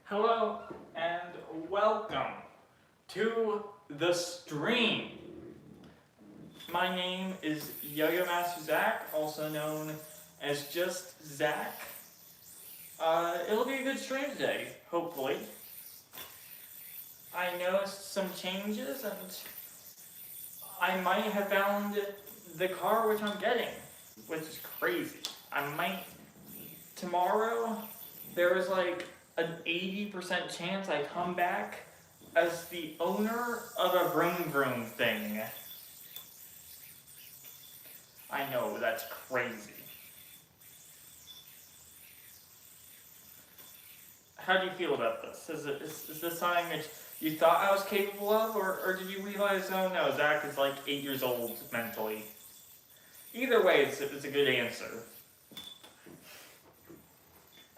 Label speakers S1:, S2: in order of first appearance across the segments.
S1: Hello and welcome to the stream. My name is Yoyomaster Zach, also known as just Zach. It'll be a good stream today, hopefully. I noticed some changes and I might have found the car which I'm getting, which is crazy. Tomorrow, there was like an 80% chance I come back as the owner of a vroom vroom thing. I know, that's crazy. How do you feel about this? Is this something that you thought I was capable of, or did you realize, oh no, Zach is like 8 years old mentally? Either way, it's a good answer.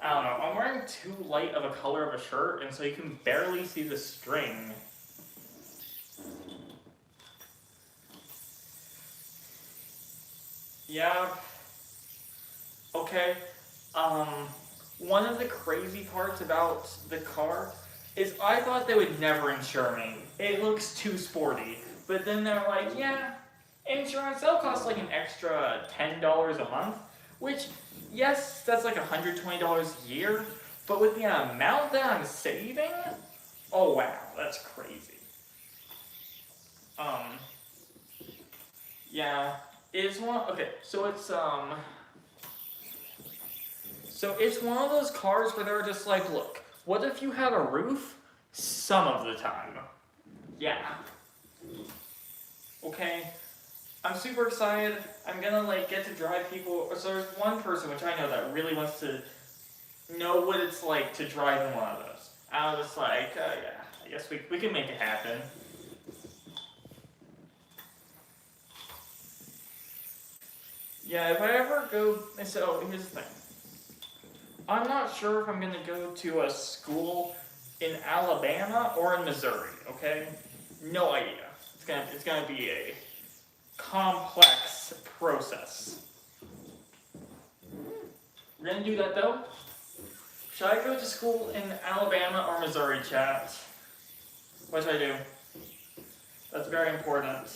S1: I don't know, I'm wearing too light of a color of a shirt, and so you can barely see the string. Yeah. Okay. One of the crazy parts about the car is I thought they would never insure me. It looks too sporty. But then they're like, yeah, insurance, that'll cost like an extra $10 a month, which, yes, that's like $120 a year, but with the amount that I'm saving, oh wow, that's crazy. Yeah, so it's one of those cars where they're just like, look, what if you have a roof? Some of the time. Yeah. Okay. I'm super excited. I'm gonna get to drive people. So there's one person which I know that really wants to know what it's like to drive in one of those. I was just like, yeah, I guess we can make it happen. Yeah, if I ever go, so here's the thing. I'm not sure if I'm gonna go to a school in Alabama or in Missouri, okay? No idea. It's gonna be a complex process. We're gonna do that though. Should I go to school in Alabama or Missouri, chat? What should I do? That's very important.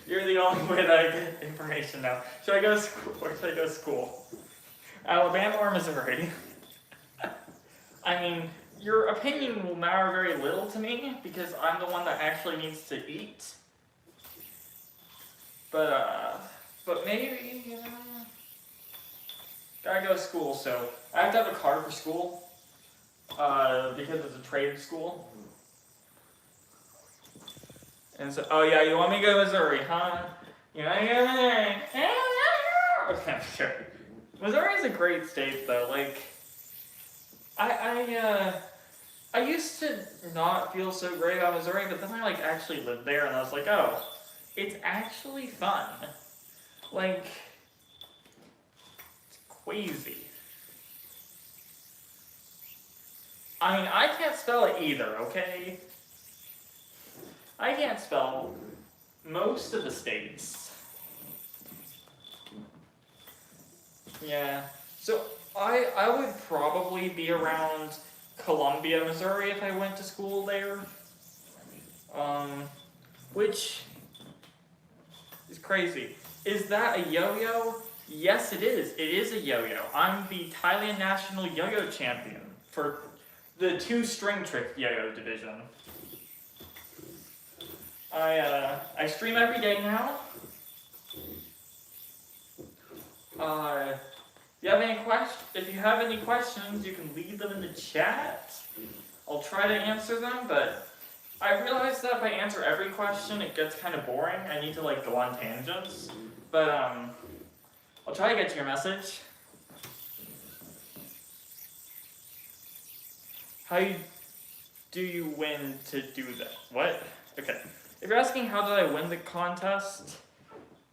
S1: You're the only way that I get information now. Should I go to school? Where should I go to school? Alabama or Missouri? I mean, your opinion will matter very little to me because I'm the one that actually needs to eat. But maybe, you know, gotta go to school, so I have to have a card for school because it's a trade school. And so, oh yeah, you want me to go to Missouri, huh? You want me to go to Missouri? Okay, sure. Missouri is a great state, though. Like, I used to not feel so great about Missouri, but then I actually lived there, and I was like, oh, it's actually fun. Like, it's crazy. I mean, I can't spell it either, okay? I can't spell most of the states. Yeah, so I would probably be around Columbia, Missouri if I went to school there. Which is crazy. Is that a yo-yo? Yes, it is. It is a yo-yo. I'm the Thailand national yo-yo champion for the 2-string trick yo-yo division. I stream every day now. If you have any questions, you can leave them in the chat. I'll try to answer them, but I realize that if I answer every question, it gets kind of boring. I need to go on tangents. But I'll try to get to your message. How do you win to do that? What? Okay. If you're asking how did I win the contest,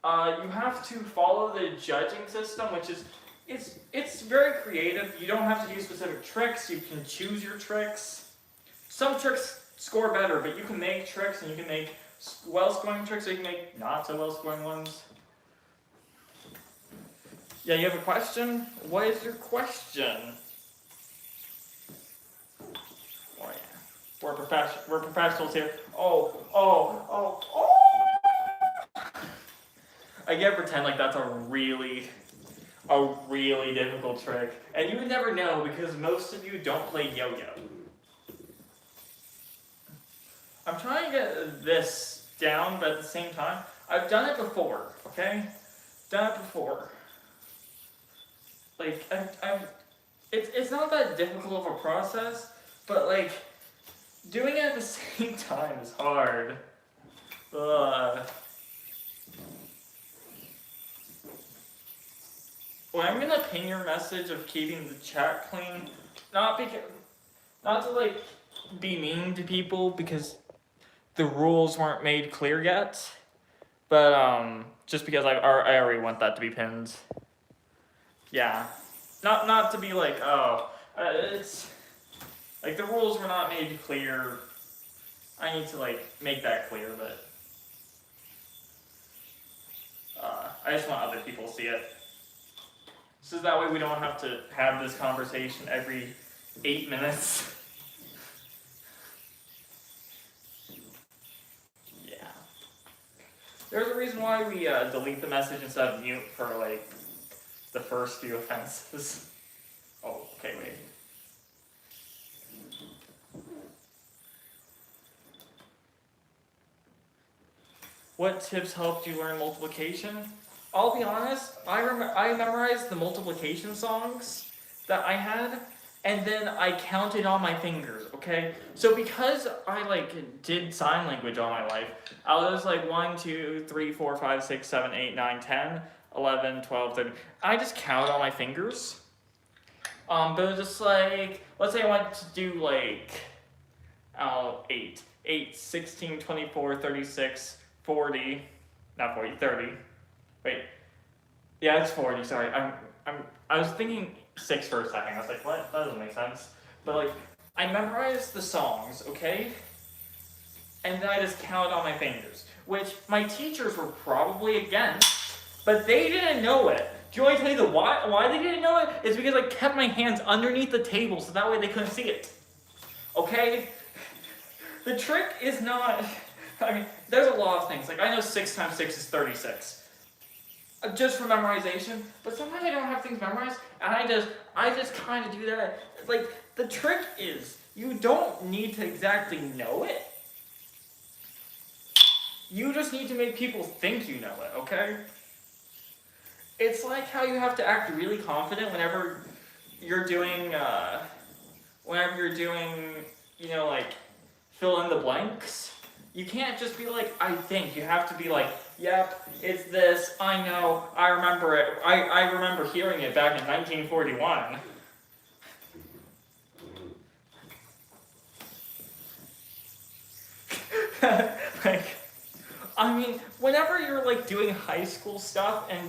S1: you have to follow the judging system, which is, it's very creative. You don't have to do specific tricks. You can choose your tricks. Some tricks score better, but you can make tricks, and you can make well-scoring tricks, or you can make not so well-scoring ones. Yeah, you have a question? What is your question? We're professionals here. Oh. I can't pretend like that's a really difficult trick. And you would never know because most of you don't play yo-yo. I'm trying to get this down, but at the same time, I've done it before, okay? Done it before. Like, it's not that difficult of a process, but like, doing it at the same time is hard. Well, I'm gonna ping your message of keeping the chat clean, not to like be mean to people because the rules weren't made clear yet, but just because I already want that to be pinned. Yeah, not to be like it's like the rules were not made clear. I need to like make that clear, but I just want other people to see it. So that way we don't have to have this conversation every 8 minutes. Yeah. There's a reason why we delete the message instead of mute for like the first few offenses. Oh, okay, wait. What tips helped you learn multiplication? I'll be honest, I memorized the multiplication songs that I had, and then I counted on my fingers, okay? So because I like did sign language all my life, I was like 1, 2, 3, 4, 5, 6, 7, 8, 9, 10, 11, 12, 13. I just count on my fingers. But it was just like, let's say I wanted to do like 8, 16, 24, 36, 40, not 40, 30. Wait, yeah, it's 40. Sorry, I was thinking 6 for a second. I was like, what? That doesn't make sense. But like, I memorized the songs, okay, and then I just counted on my fingers, which my teachers were probably against, but they didn't know it. Do you want me to tell you why they didn't know it? It's because I kept my hands underneath the table, so that way they couldn't see it. Okay, the trick is not. I mean, there's a lot of things. Like, I know 6 times 6 is 36. Just for memorization. But sometimes I don't have things memorized, and I just kind of do that. Like, the trick is, you don't need to exactly know it. You just need to make people think you know it, okay? It's like how you have to act really confident whenever you're doing, you know, like, fill in the blanks. You can't just be like, I think. You have to be like, yep, it's this, I know, I remember it. I remember hearing it back in 1941. Like, I mean, whenever you're like doing high school stuff and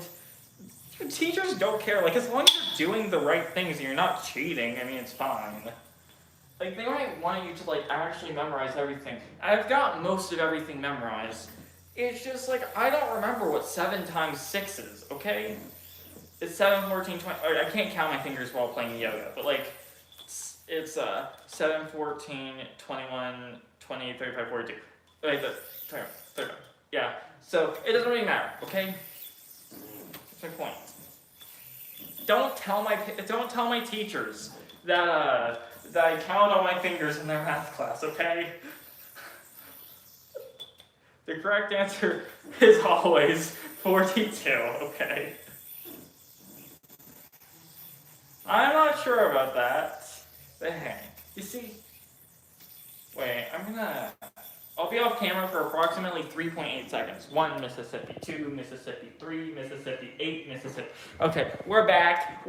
S1: your teachers don't care, like as long as you're doing the right things and you're not cheating, I mean, it's fine. Like, they might want you to, like, actually memorize everything. I've got most of everything memorized. It's just, like, I don't remember what 7 times 6 is, okay? It's 7, 14, 20... Or I can't count my fingers while playing yoga, but, like, it's 7, 14, 21, 28, 35, 42. Wait, 31. Yeah, so it doesn't really matter, okay? That's my point. Don't tell my teachers that I count on my fingers in their math class, okay? The correct answer is always 42, okay? I'm not sure about that, but hey, you see, wait, I'll be off camera for approximately 3.8 seconds. 1 Mississippi, 2 Mississippi, 3 Mississippi, 8 Mississippi. Okay, we're back.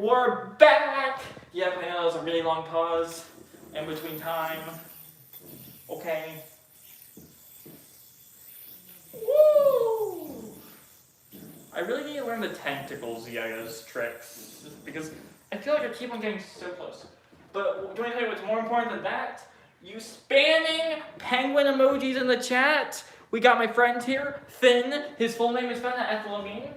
S1: Yep, I know that was a really long pause in between time. Okay. Woo! I really need to learn the tentacles Yaya's tricks, because I feel like I keep on getting so close. But do you want to tell you what's more important than that? You spamming penguin emojis in the chat. We got my friend here, Finn. His full name is Finn Ethelomine.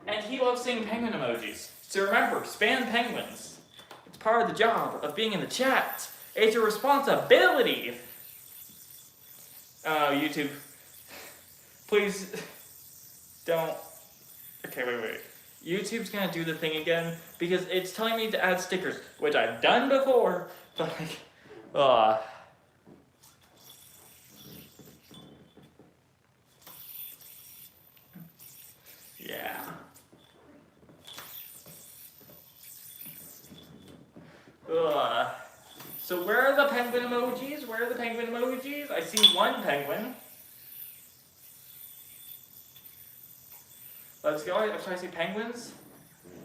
S1: And he loves seeing penguin emojis. So remember, spam penguins. It's part of the job of being in the chat. It's your responsibility. Oh, YouTube. Please don't. Okay, wait. YouTube's gonna do the thing again because it's telling me to add stickers, which I've done before, but like, yeah. So where are the penguin emojis? Where are the penguin emojis? I see one penguin. Let's go. I see penguins.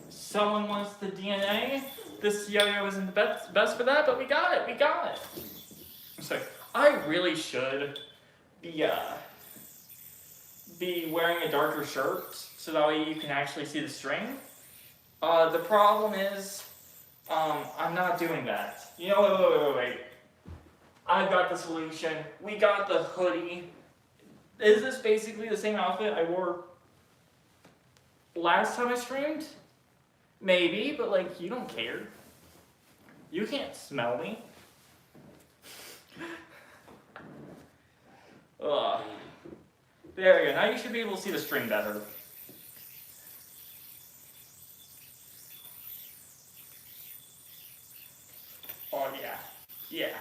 S1: Someone wants the DNA. This yo-yo isn't the best for that, but we got it. We got it. So I really should be wearing a darker shirt so that way you can actually see the string. The problem is, I'm not doing that. You know, wait. I've got the solution. We got the hoodie. Is this basically the same outfit I wore last time I streamed? Maybe, but like, you don't care. You can't smell me. Ugh. There we go. Now you should be able to see the string better. Oh yeah. Yeah.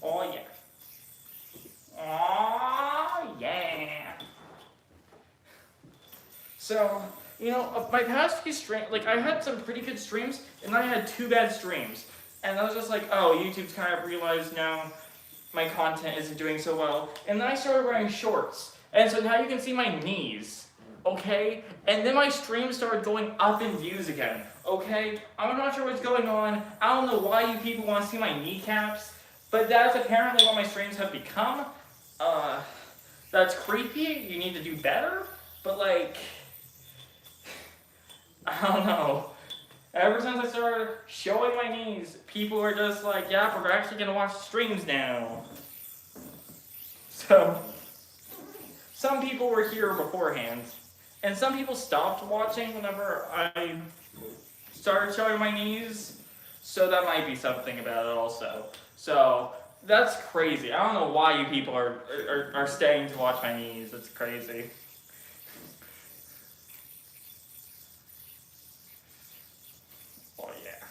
S1: Oh yeah. Oh yeah. So, you know, my past few streams, like I had some pretty good streams, and then I had 2 bad streams. And I was just like, oh, YouTube's kind of realized now my content isn't doing so well. And then I started wearing shorts. And so now you can see my knees, okay? And then my stream started going up in views again, okay? I'm not sure what's going on. I don't know why you people want to see my kneecaps, but that's apparently what my streams have become. That's creepy. You need to do better. But like, I don't know. Ever since I started showing my knees, people are just like, yeah, we're actually gonna watch streams now. So, some people were here beforehand, and some people stopped watching whenever I started showing my knees, so that might be something about it also. So, that's crazy. I don't know why you people are staying to watch my knees. It's crazy. Oh yeah.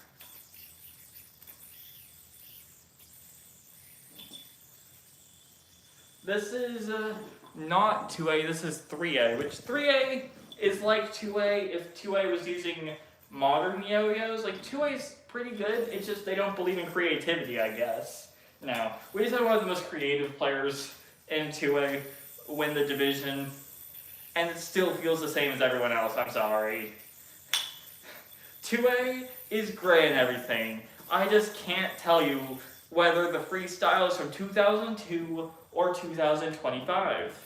S1: This is not 2A, this is 3A, which 3A is like 2A if 2A was using modern yo-yos. Like 2A is pretty good, it's just they don't believe in creativity, I guess. No, we just had one of the most creative players in 2A win the division, and it still feels the same as everyone else, I'm sorry. 2A is great and everything. I just can't tell you whether the freestyle is from 2002 or 2025.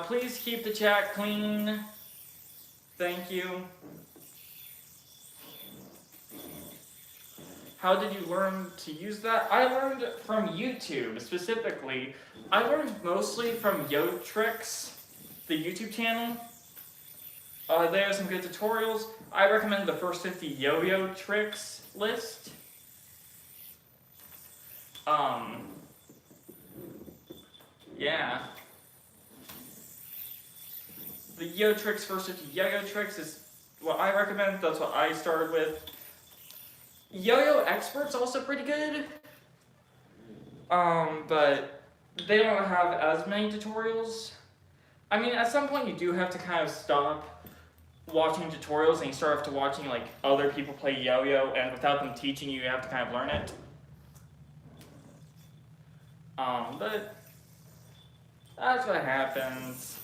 S1: Please keep the chat clean. Thank you. How did you learn to use that? I learned from YouTube, specifically. I learned mostly from YoTricks, the YouTube channel. They have some good tutorials. I recommend the first 50 yo-yo tricks list. Yeah. The YoTricks first 50 yo-yo tricks is what I recommend. That's what I started with. Yo-yo Expert's also pretty good. But they don't have as many tutorials. I mean, at some point you do have to kind of stop watching tutorials and you start off to watching like other people play yo-yo, and without them teaching you, you have to kind of learn it. But that's what happens.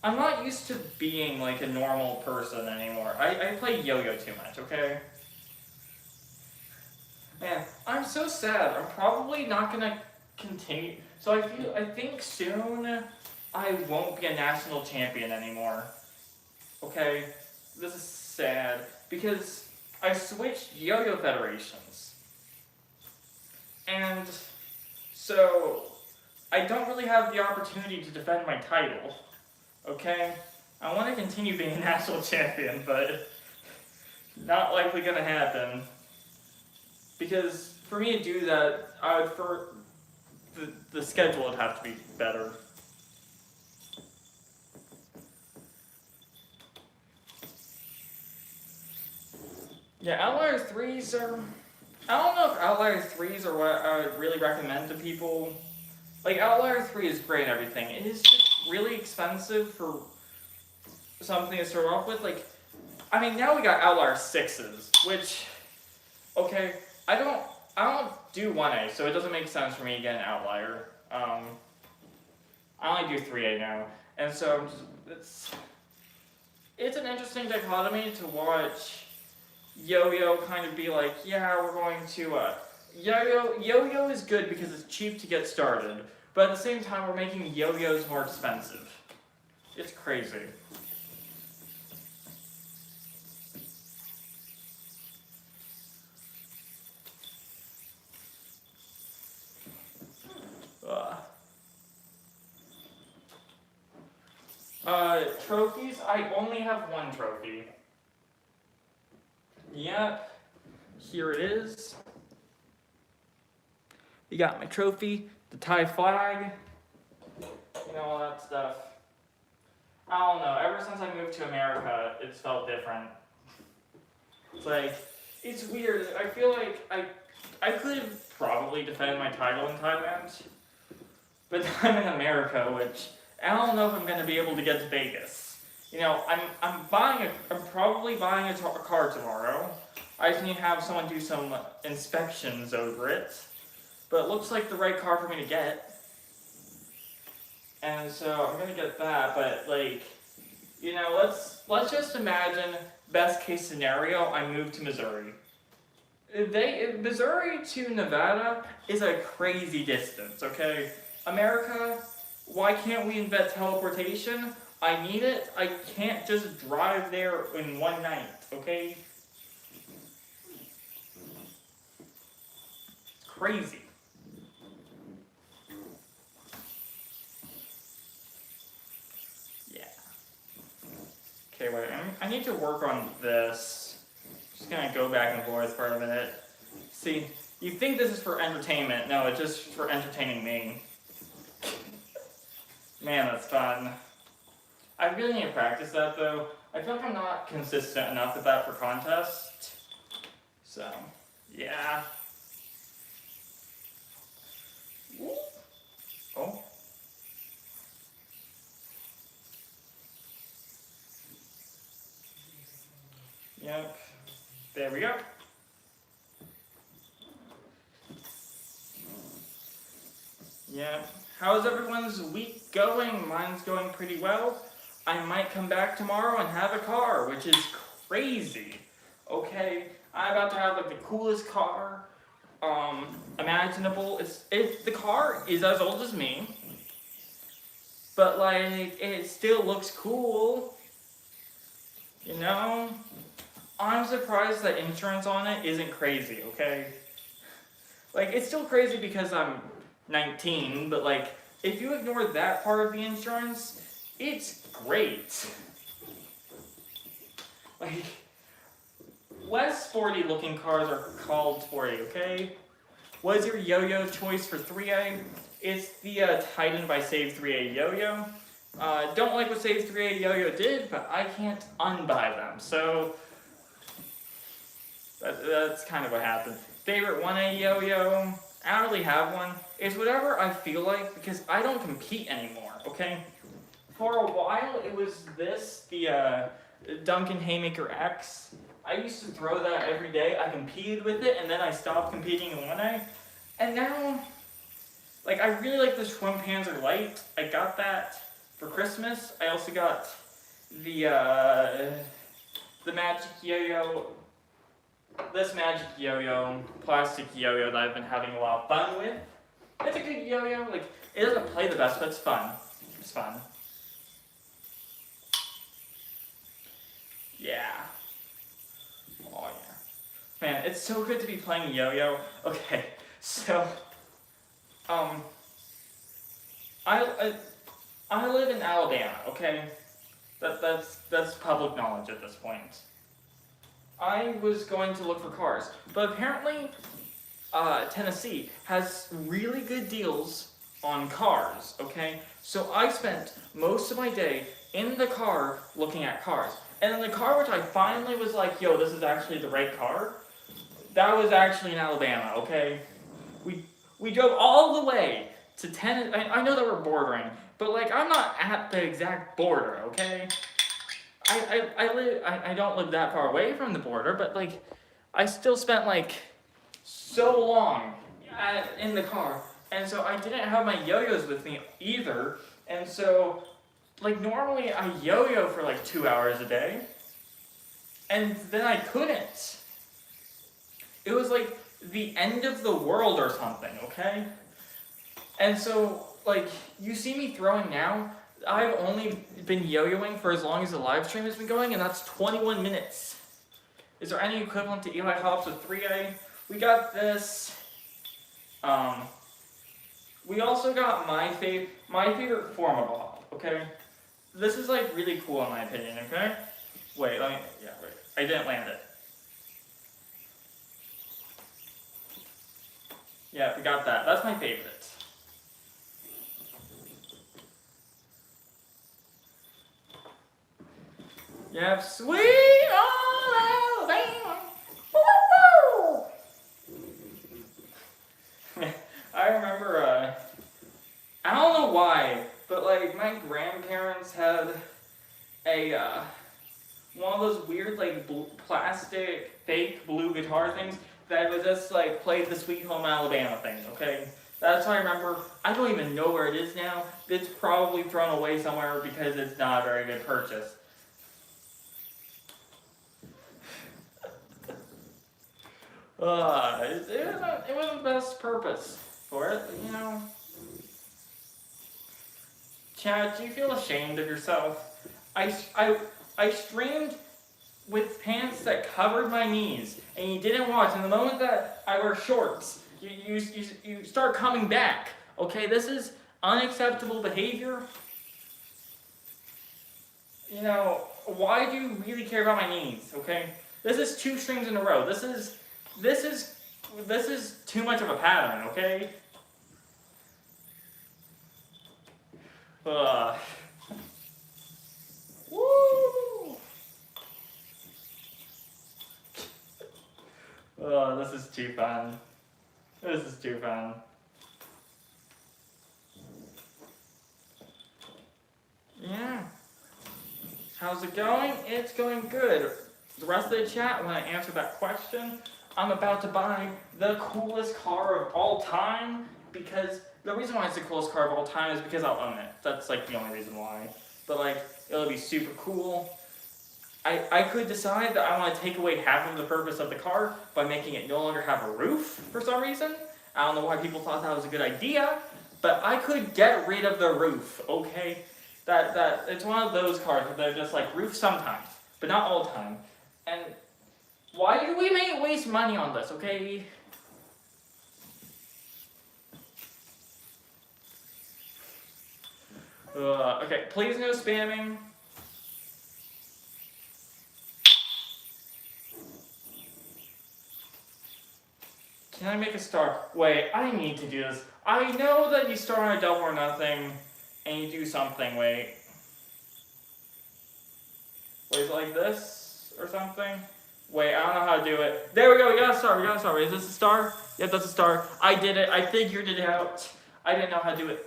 S1: I'm not used to being like a normal person anymore. I play yo-yo too much, okay? Man, I'm so sad. I'm probably not gonna continue. So I think soon I won't be a national champion anymore. Okay? This is sad because I switched yo-yo federations. And so I don't really have the opportunity to defend my title. Okay? I want to continue being a national champion, but Not likely gonna happen. Because for me to do that, I would the schedule would have to be better. Yeah, Outlier 3s are... I don't know if Outlier 3s are what I would really recommend to people. Like, Outlier 3 is great and everything. It is just really expensive for something to start off with. Like, I mean, now we got Outlier 6s, which... Okay, I don't do 1A, so it doesn't make sense for me to get an Outlier. I only do 3A now. And so, it's an interesting dichotomy to watch Yo-Yo kind of be like, yeah, we're going to, Yo-Yo is good because it's cheap to get started, but at the same time, we're making Yo-Yos more expensive. It's crazy. Trophies? I only have one trophy. Yep. Here it is. You got my trophy, the Thai flag, you know, all that stuff. I don't know, ever since I moved to America, it's felt different. It's like, it's weird. I feel like I could have probably defended my title in Thailand, but I'm in America, which I don't know if I'm going to be able to get to Vegas. You know, I'm probably buying a car tomorrow. I just need to have someone do some inspections over it. But it looks like the right car for me to get. And so I'm gonna get that, but like, you know, let's just imagine best case scenario, I move to Missouri. Missouri to Nevada is a crazy distance, okay? America, why can't we invent teleportation? I need it. I can't just drive there in one night, okay? It's crazy. Yeah. Okay, wait. I need to work on this. Just gonna go back and forth for a minute. See, you think this is for entertainment. No, it's just for entertaining me. Man, that's fun. I really need to practice that, though. I feel like I'm not consistent enough with that for contest. So, yeah. Oh. Yep. There we go. Yep. How's everyone's week going? Mine's going pretty well. I might come back tomorrow and have a car, which is crazy. Okay, I'm about to have like the coolest car imaginable. The car is as old as me, but like it still looks cool. You know, I'm surprised that insurance on it isn't crazy. Okay, like it's still crazy because I'm 19, but like if you ignore that part of the insurance, it's great. Like, less sporty looking cars are called sporty, okay? What is your yo-yo choice for 3A? It's the Titan by Save 3A yo-yo. Don't like what Save 3A yo-yo did, but I can't unbuy them, so that's kind of what happened. Favorite 1A yo-yo? I don't really have one. It's whatever I feel like, because I don't compete anymore, okay? For a while, it was the Duncan Haymaker X. I used to throw that every day. I competed with it, and then I stopped competing in 1A. And now, like, I really like the Schwinn Panzer Light. I got that for Christmas. I also got the Magic Yo-Yo, this Magic Yo-Yo, plastic yo-yo that I've been having a lot of fun with. It's a good yo-yo. Like, it doesn't play the best, but it's fun. It's fun. Yeah. Oh yeah. Man, it's so good to be playing yo-yo. Okay, so I live in Alabama, okay? That's public knowledge at this point. I was going to look for cars, but apparently Tennessee has really good deals on cars, okay? So I spent most of my day in the car looking at cars. And then the car which I finally was like, yo, this is actually the right car, that was actually in Alabama, okay? We drove all the way to Tennessee. I know that we're bordering, but like I'm not at the exact border, okay? I don't live that far away from the border, but like I still spent like so long in the car, and so I didn't have my yo-yos with me either, and so like normally I yo-yo for like 2 hours a day, and then I couldn't. It was like the end of the world or something, okay? And so like you see me throwing now, I've only been yo-yoing for as long as the live stream has been going, and that's 21 minutes. Is there any equivalent to Eli Hobbs with 3A? We got this. We also got my favorite form of a hop, okay? This is like really cool in my opinion, okay? Wait, wait. I didn't land it. Yeah, we got that. That's my favorite. Yep, sweet old Alabama. Woo-hoo! I remember, I don't know why, but like my grandparents had a, one of those weird like plastic fake blue guitar things that was just like played the Sweet Home Alabama thing, okay? That's what I remember. I don't even know where it is now. It's probably thrown away somewhere because it's not a very good purchase. It wasn't the best purpose for it, you know. Chad, do you feel ashamed of yourself? I streamed with pants that covered my knees, and you didn't watch. And the moment that I wear shorts, you start coming back. Okay, this is unacceptable behavior. You know, why do you really care about my knees? Okay, this is 2 streams in a row. This is too much of a pattern. Okay. Woo! Oh, this is too fun. This is too fun. Yeah. How's it going? It's going good. The rest of the chat, when I answer that question, I'm about to buy the coolest car of all time, because the reason why it's the coolest car of all time is because I'll own it. That's like the only reason why. But like, it'll be super cool. I could decide that I want to take away half of the purpose of the car by making it no longer have a roof for some reason. I don't know why people thought that was a good idea, but I could get rid of the roof, okay? That it's one of those cars where they're just like roof sometimes, but not all the time. And why do we waste money on this, okay? Okay, please no spamming. Can I make a star? Wait, I need to do this. I know that you start on a double or nothing, and you do something, wait. Wait, is it like this, or something? Wait, I don't know how to do it. There we go, we got a star, Wait, is this a star? Yep, that's a star. I did it, I figured it out. I didn't know how to do it.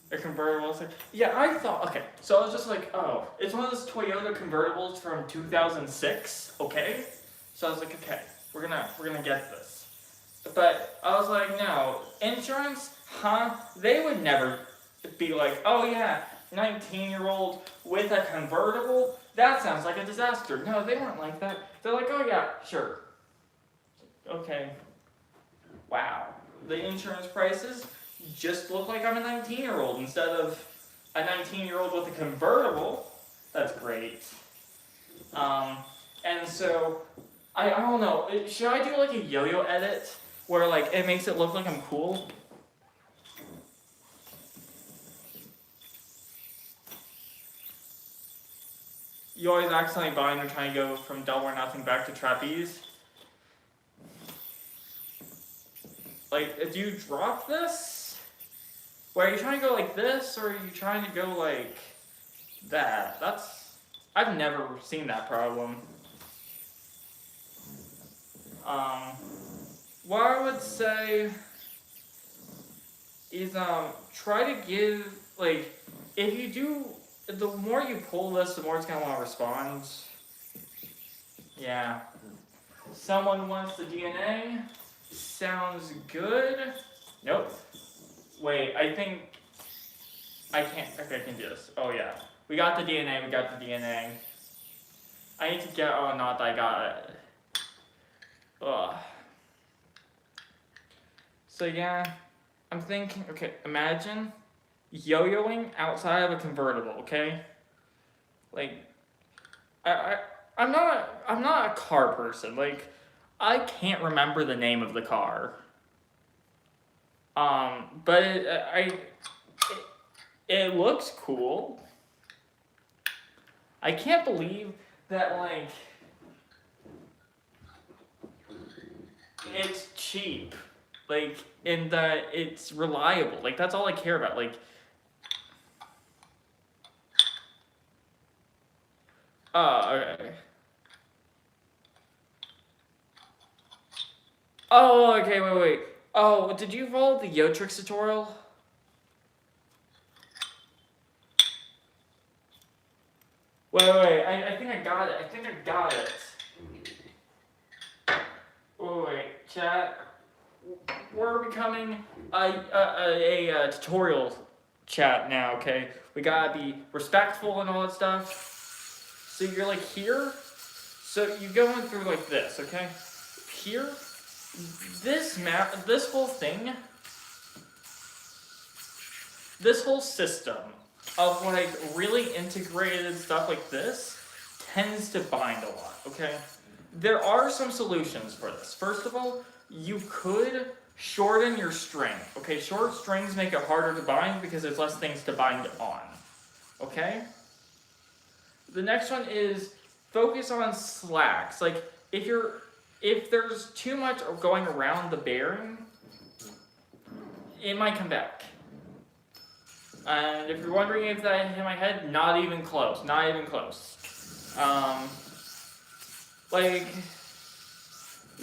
S1: A convertible. Yeah, I thought, okay, so I was just like, oh, it's one of those Toyota convertibles from 2006, okay? So I was like, okay, we're gonna get this. But I was like, no, insurance, huh? They would never be like, oh yeah, 19-year-old with a convertible? That sounds like a disaster. No, they weren't like that. They're like, oh yeah, sure. Okay. Wow. The insurance prices just look like I'm a 19-year-old instead of a 19-year-old with a convertible. That's great. And so, I don't know, should I do like a yo-yo edit where like it makes it look like I'm cool? you always accidentally bind or trying to go from double or nothing back to trapeze. Like, do you drop this? Wait, are you trying to go like this, or are you trying to go like that? I've never seen that problem. What I would say is, try to give, like, if you do, the more you pull this, the more it's gonna want to respond. Yeah. Someone wants the DNA. Sounds good. Nope. Wait, I think I can't. Okay, I can do this. Oh yeah, we got the DNA. We got the DNA. I need to get. Oh, not that I got it. Ugh. So yeah, I'm thinking. Okay, imagine yo-yoing outside of a convertible. Okay, like I'm not a car person. Like, I can't remember the name of the car. But it looks cool. I can't believe that, like, it's cheap. Like, and that it's reliable. Like, that's all I care about. Like, okay. Oh, okay, wait. Oh, did you follow the Yotrix tutorial? Wait, I think I got it. Wait, chat. We're becoming a tutorial chat now, okay? We gotta be respectful and all that stuff. So you're like here. So you go in through like this, okay? Here, this map, this whole thing, this whole system of like really integrated stuff like this tends to bind a lot, okay? There are some solutions for this. First of all, you could shorten your string, okay? Short strings make it harder to bind because there's less things to bind on, okay? The next one is focus on slacks. Like, if there's too much going around the bearing, it might come back. And if you're wondering if that hit my head, not even close. Like,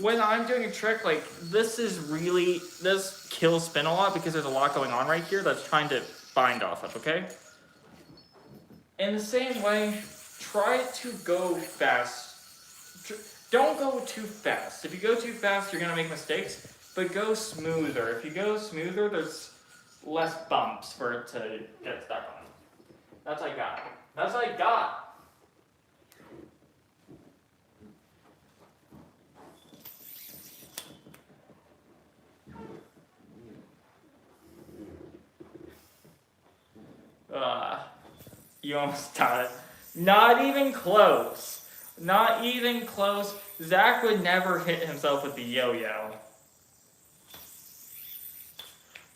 S1: when I'm doing a trick, like, this kills spin a lot because there's a lot going on right here that's trying to bind off of, okay? In the same way, try to go fast. Don't go too fast. If you go too fast, you're gonna make mistakes, but go smoother. If you go smoother, there's less bumps for it to get stuck on. That's what I got. You almost got it. Not even close. Zach would never hit himself with the yo-yo.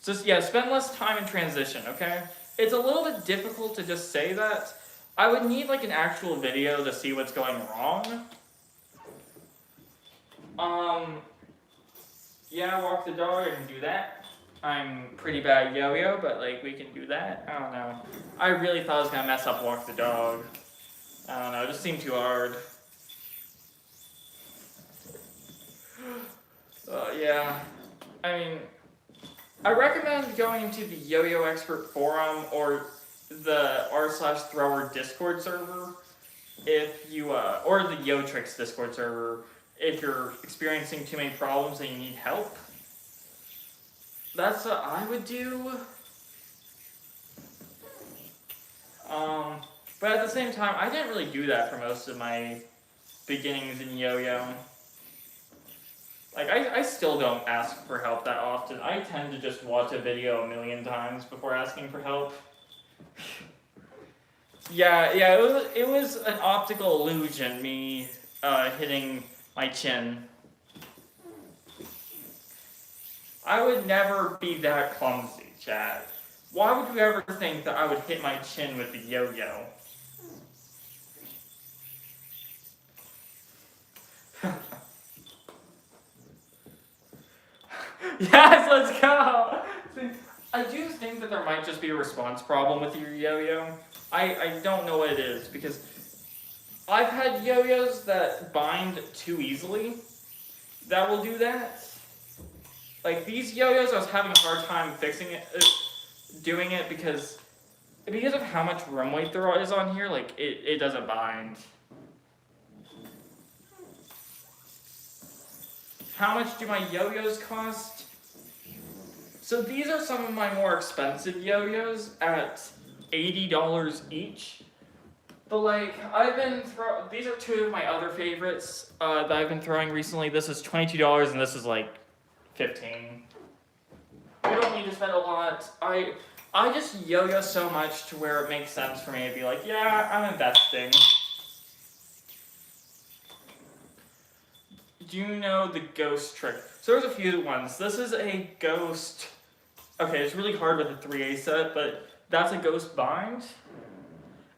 S1: Just, yeah, spend less time in transition, okay? It's a little bit difficult to just say that. I would need, like, an actual video to see what's going wrong. Yeah, walk the dog, I can do that. I'm pretty bad yo-yo, but, like, we can do that. I don't know. I really thought I was gonna mess up walk the dog. I don't know, it just seemed too hard. Yeah. I mean, I recommend going to the Yo-Yo Expert Forum or the r/thrower Discord server if you, or the Yotrix Discord server if you're experiencing too many problems and you need help. That's what I would do. But at the same time, I didn't really do that for most of my beginnings in yo-yo. Like, I still don't ask for help that often. I tend to just watch a video a million times before asking for help. Yeah, it was an optical illusion, me hitting my chin. I would never be that clumsy, Chad. Why would you ever think that I would hit my chin with the yo-yo? Yes, let's go! I do think that there might just be a response problem with your yo-yo. I don't know what it is, because I've had yo-yos that bind too easily that will do that. Like these yo-yos, I was having a hard time fixing it, doing it because of how much room weight there is on here, like it doesn't bind. How much do my yo-yos cost? So these are some of my more expensive yo-yos at $80 each. But like, these are two of my other favorites that I've been throwing recently. This is $22 and this is like $15. You don't need to spend a lot. I just yo-yo so much to where it makes sense for me to be like, yeah, I'm investing. Do you know the ghost trick? So there's a few ones. This is a ghost. Okay, it's really hard with the 3A set, but that's a ghost bind.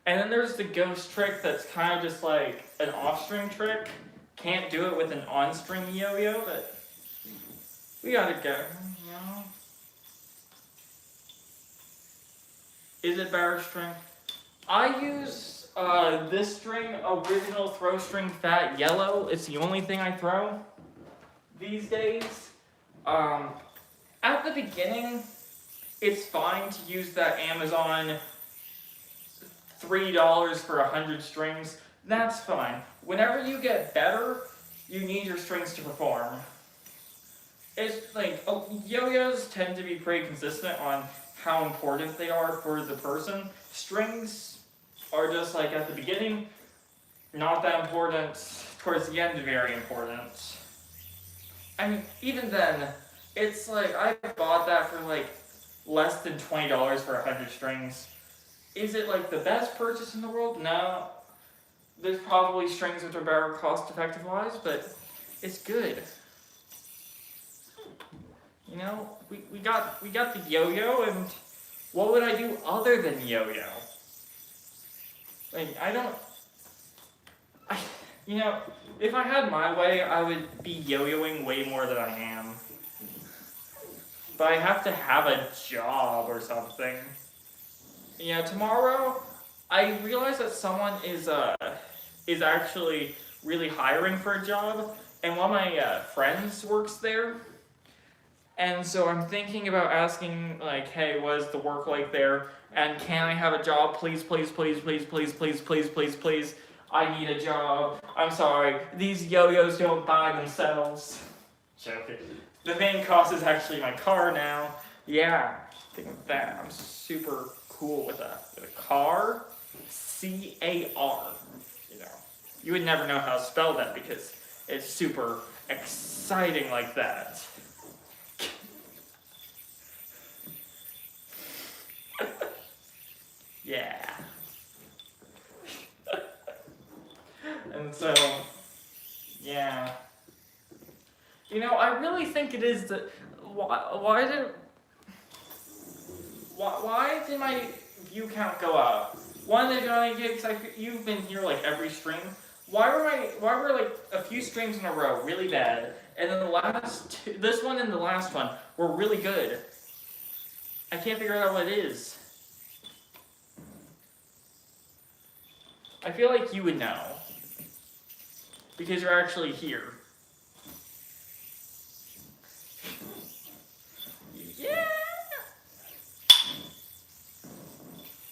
S1: And then there's the ghost trick that's kind of just like an off-string trick. Can't do it with an on-string yo-yo, but we gotta go, you know? Is it bar string? I use this string, original throw string fat yellow. It's the only thing I throw these days. At the beginning, it's fine to use that Amazon $3 for 100 strings. That's fine. Whenever you get better, you need your strings to perform. It's like, yo-yos tend to be pretty consistent on how important they are for the person. Strings are just like at the beginning, not that important. Towards the end, very important. I mean, even then, it's like, I bought that for like less than $20 for 100 strings. Is it like the best purchase in the world? No. There's probably strings which are better cost effective wise, but it's good. You know, we got the yo-yo, and what would I do other than yo-yo? Like, you know, if I had my way, I would be yo-yoing way more than I am. But I have to have a job or something. You know, tomorrow, I realize that someone is actually really hiring for a job, and one of my friends works there. And so I'm thinking about asking, like, hey, what is the work like there? And can I have a job? Please, please, please, please, please, please, please, please, please. I need a job. I'm sorry. These yo-yos don't buy themselves. Joking. The main cost is actually my car now. Yeah, think of that. I'm super cool with that. With a car, C-A-R. You know, you would never know how to spell that because it's super exciting like that. Yeah. And so, yeah. You know, I really think it is that. Why did my view count go up? One of the Johnny gigs, you've been here like every stream. Why were like a few streams in a row really bad, and then this one and the last one were really good? I can't figure out what it is. I feel like you would know. Because you're actually here. Yeah!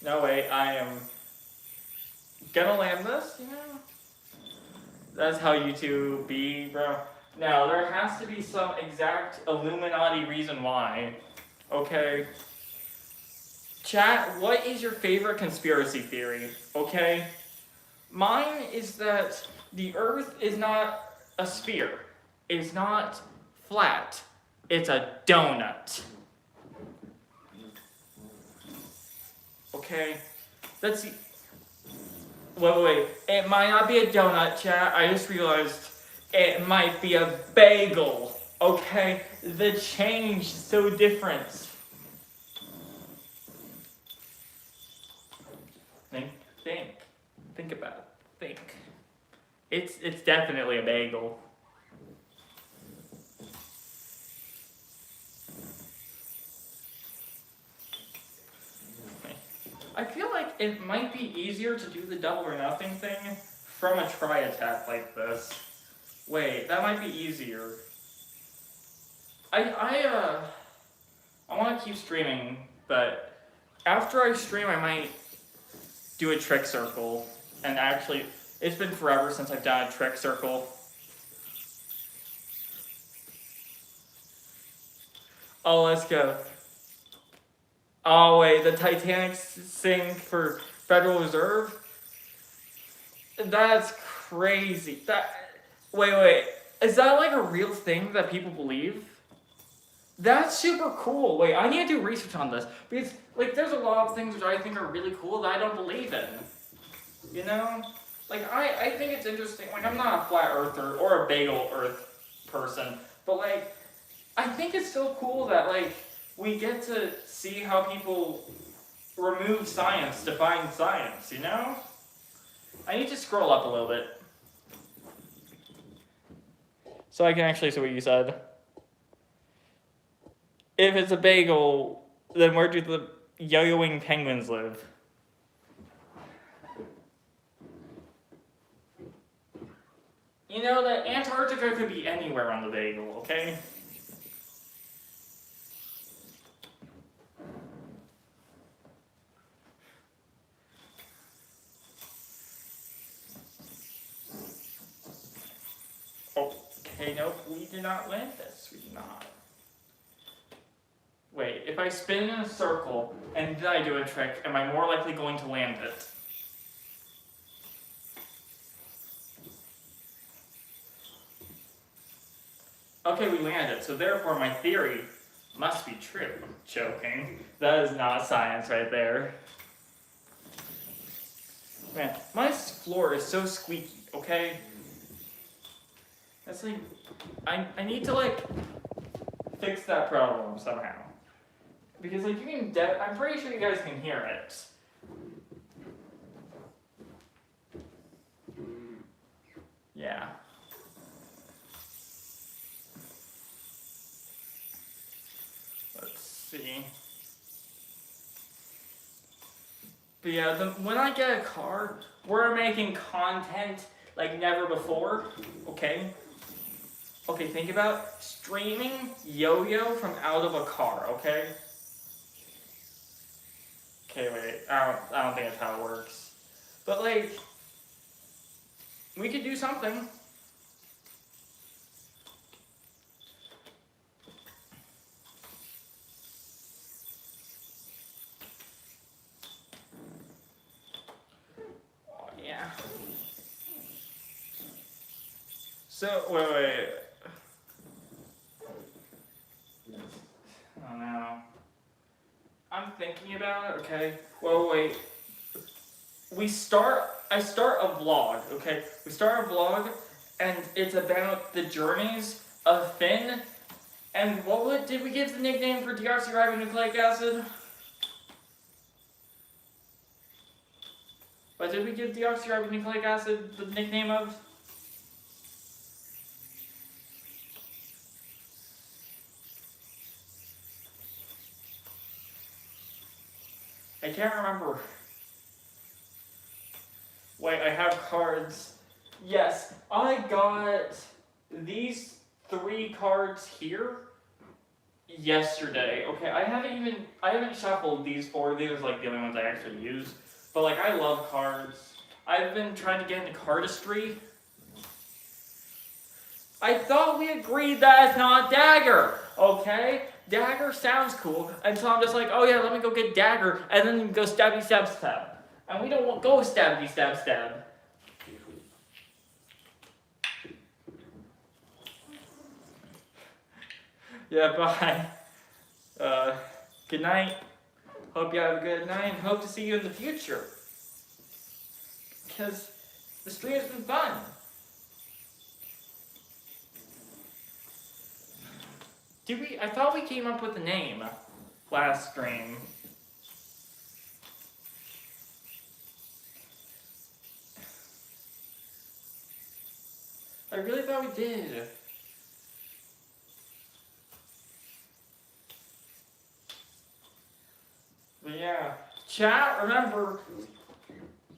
S1: No way, I am gonna land this, you know? That's how you two be, bro. Now, there has to be some exact Illuminati reason why. Okay? Chat, what is your favorite conspiracy theory? Okay? Mine is that the Earth is not a sphere. It's not flat. It's a donut. Okay? Let's see. Wait. It might not be a donut, chat. I just realized it might be a bagel. Okay? The change is so different. Think about it. Think. It's definitely a bagel. I feel like it might be easier to do the double or nothing thing from a try attack like this. Wait, that might be easier. I want to keep streaming, but after I stream, I might do a trick circle. And actually, it's been forever since I've done a trick circle. Oh, let's go. Oh, wait, the Titanic sink for Federal Reserve? That's crazy. Wait. Is that like a real thing that people believe? That's super cool. Wait, I need to do research on this. Because, like, there's a lot of things which I think are really cool that I don't believe in. You know? Like, I think it's interesting. Like, I'm not a flat earther or a bagel earth person. But, like, I think it's still cool that, like, we get to see how people remove science to find science, you know? I need to scroll up a little bit. So I can actually see what you said. If it's a bagel, then where do the yo-yoing penguins live? You know that Antarctica could be anywhere on the bagel, okay? Okay, nope, we did not land this. We did not. Wait, if I spin in a circle and then I do a trick, am I more likely going to land it? Okay, we landed, so therefore my theory must be true. Joking. That is not science right there. Man, my floor is so squeaky, okay? That's like, I need to like fix that problem somehow. Because like you can, I'm pretty sure you guys can hear it. Yeah. Let's see. But yeah, when I get a car, we're making content like never before, okay? Okay, think about streaming yo-yo from out of a car, okay? Okay, wait, I don't think that's how it works. But like, we could do something. Oh, yeah. So, wait. Oh no. I'm thinking about it, okay? Well, wait. I start a vlog, okay? We start a vlog, and it's about the journeys of Finn. And did we give the nickname for deoxyribonucleic acid? What did we give deoxyribonucleic acid the nickname of? I can't remember. Wait, I have cards. Yes, I got these 3 cards here yesterday. Okay, I haven't shuffled these 4. These are like the only ones I actually use. But like, I love cards. I've been trying to get into cardistry. I thought we agreed that it's not dagger, okay? Dagger sounds cool, and so I'm just like, oh yeah, let me go get dagger, and then go stabby stab stab. And we don't go stabby stab stab. Yeah, bye. Good night. Hope you have a good night, and hope to see you in the future. Because the stream has been fun. I thought we came up with a name last stream. I really thought we did. But yeah, Chat, remember,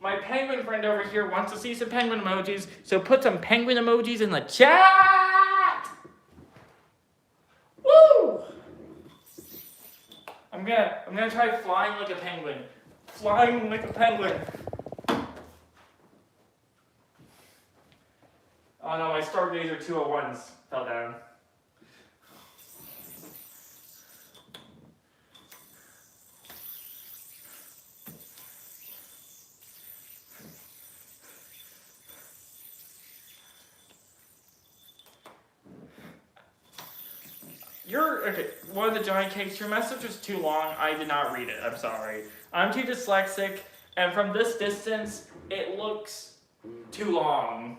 S1: my penguin friend over here wants to see some penguin emojis, so put some penguin emojis in the chat! Woo! I'm gonna try flying like a penguin. Flying like a penguin. Oh no, my Stargazer 201s fell down. Okay, one of the giant cakes, your message was too long. I did not read it. I'm sorry. I'm too dyslexic, and from this distance, it looks too long.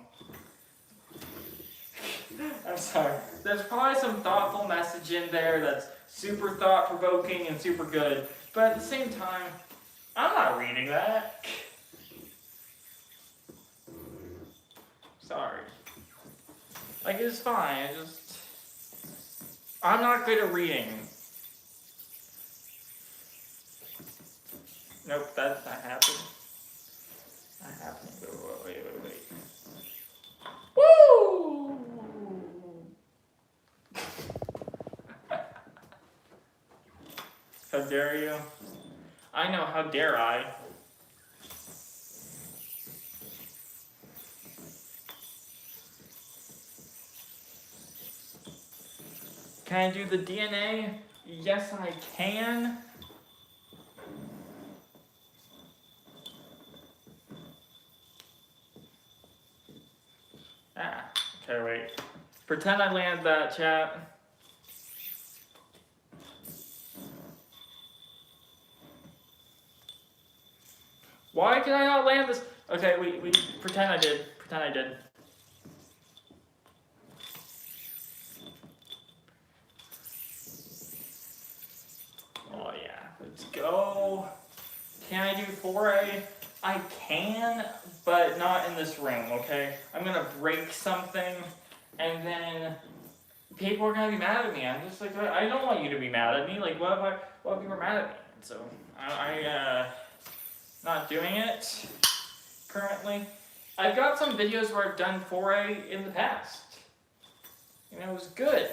S1: I'm sorry. There's probably some thoughtful message in there that's super thought-provoking and super good, but at the same time, I'm not reading that. Sorry. Like, it's fine. I'm not good at reading. Nope, that's not happening. Not happening. Wait. Woo! How dare you? I know, how dare I? Can I do the DNA? Yes, I can. Okay, wait. Pretend I landed that, chat. Why can I not land this? Okay, we pretend I did. Pretend I did. Oh yeah, let's go. Can I do 4A? I can, but not in this room, okay? I'm gonna break something, and then people are gonna be mad at me. I'm just like, I don't want you to be mad at me. Like, what if you were mad at me? So, I not doing it currently. I've got some videos where I've done 4A in the past. You know, it was good.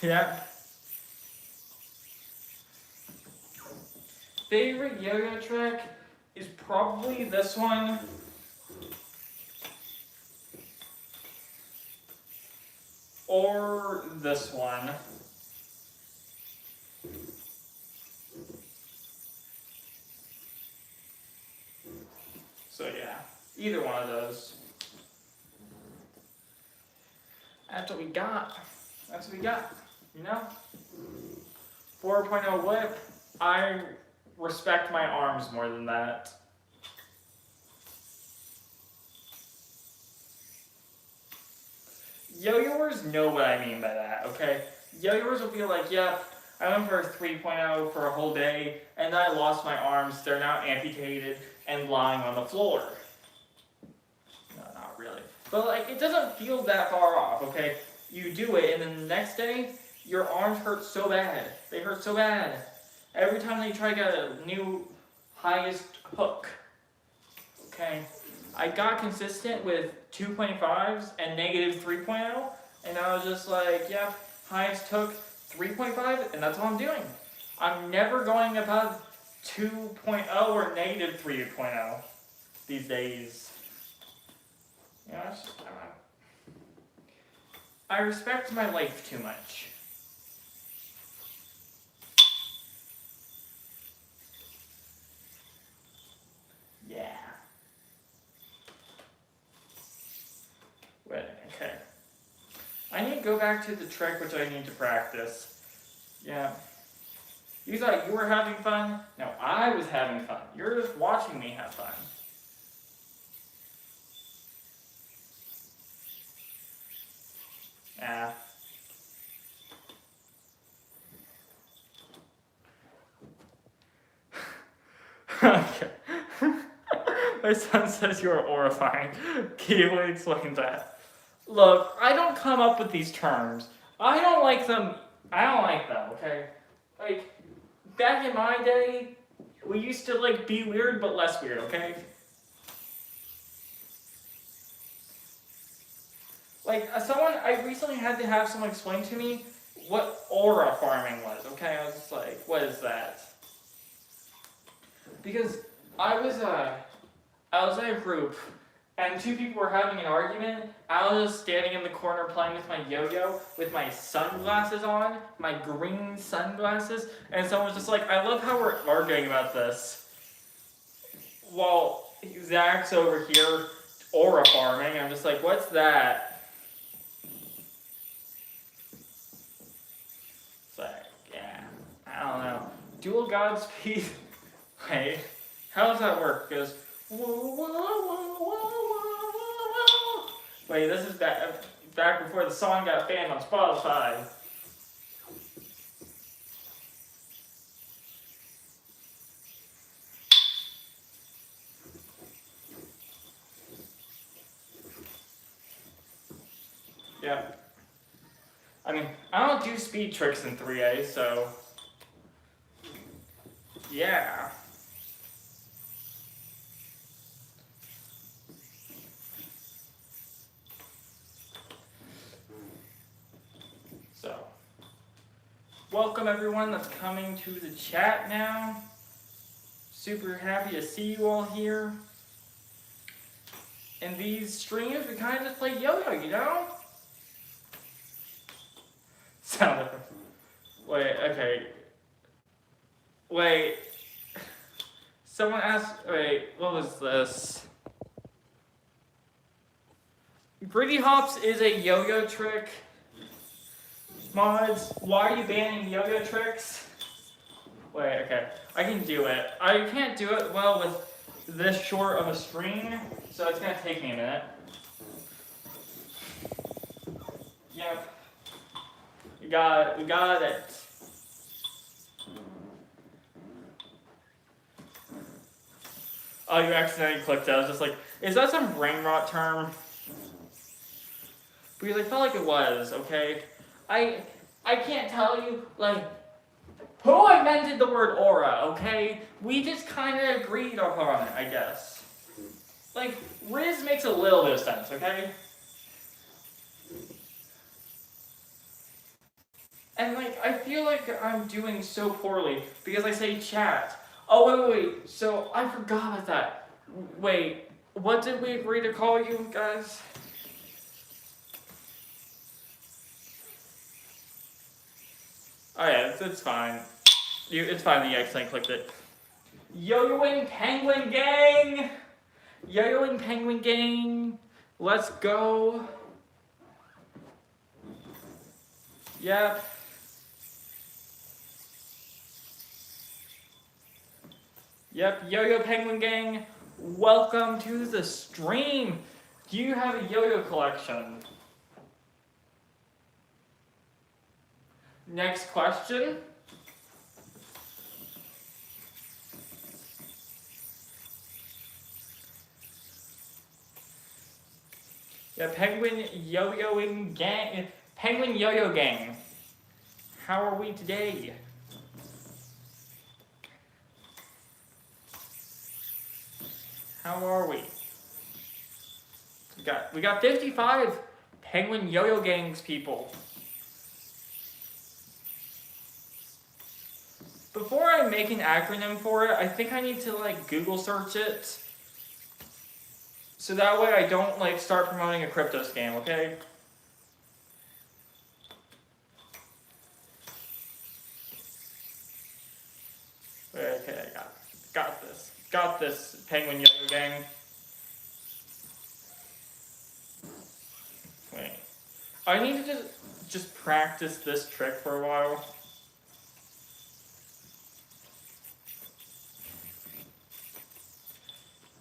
S1: Yeah. Favorite yo-yo trick is probably this one. Or this one. So yeah, either one of those. That's what we got. That's what we got. You know? 4.0 whip. I respect my arms more than that. Yo-yoers know what I mean by that, okay? Yo-yoers will be like, yeah, I went for a 3.0 for a whole day, and then I lost my arms. They're now amputated and lying on the floor. No, not really. But, like, it doesn't feel that far off, okay? You do it, and then the next day, your arms hurt so bad. They hurt so bad. Every time they try to get a new highest hook, okay? I got consistent with 2.5s and negative 3.0, and I was just like, yeah, highest hook 3.5, and that's all I'm doing. I'm never going above 2.0 or negative 3.0 these days. You know, it's just, I respect my life too much. Yeah. Wait, okay. I need to go back to the trick which I need to practice. Yeah. You thought you were having fun? No, I was having fun. You're just watching me have fun. Yeah. Okay. My son says you are horrifying. Can you explain that? Look, I don't come up with these terms. I don't like them. I don't like them, okay? Like, back in my day, we used to, like, be weird but less weird, okay? Like, I recently had to have someone explain to me what aura farming was, okay? I was just like, what is that? Because I was, I was in a group, and two people were having an argument. I was just standing in the corner playing with my yo-yo with my sunglasses on, my green sunglasses, and someone was just like, I love how we're arguing about this. While Zach's over here aura farming, I'm just like, what's that? It's like, yeah, I don't know. Dual Godspeed. Wait, how does that work? It goes, whoa, whoa, whoa, whoa, whoa. Wait, this is back before the song got banned on Spotify. Yeah. I mean, I don't do speed tricks in 3A, so yeah. So, welcome everyone that's coming to the chat now. Super happy to see you all here. In these streams, we kind of just play yo-yo, you know? Sound effect. Wait, okay. Wait. Someone asked, wait, what was this? Gritty Hops is a yo-yo trick. Mods, why are you banning yo-yo tricks? Wait, okay. I can do it. I can't do it well with this short of a string, so it's gonna take me a minute. Yep. We got it. Oh, you accidentally clicked it. I was just like, is that some brain rot term? Because I felt like it was, okay? I can't tell you, like, who invented the word aura, okay? We just kind of agreed upon it, I guess. Like, Riz makes a little bit of sense, okay? And, like, I feel like I'm doing so poorly because I say chat. Oh, wait. So, I forgot about that. Wait, what did we agree to call you guys? Oh, yeah, it's fine. It's fine that you accidentally clicked it. Yo-yoing Penguin Gang! Yo-yoing Penguin Gang! Let's go! Yep. Yep, Yo-Yo Penguin Gang, welcome to the stream. Do you have a yo-yo collection? Next question. Yeah, Penguin Yo-Yoing Gang, Penguin Yo-Yo Gang. How are we today? How are we? We got 55 Penguin Yo-Yo Gangs people. Before I make an acronym for it, I think I need to like Google search it. So that way I don't like start promoting a crypto scam, okay? Okay, I got this. Got this, Penguin Yo-Yo Gang. Wait. I need to just practice this trick for a while.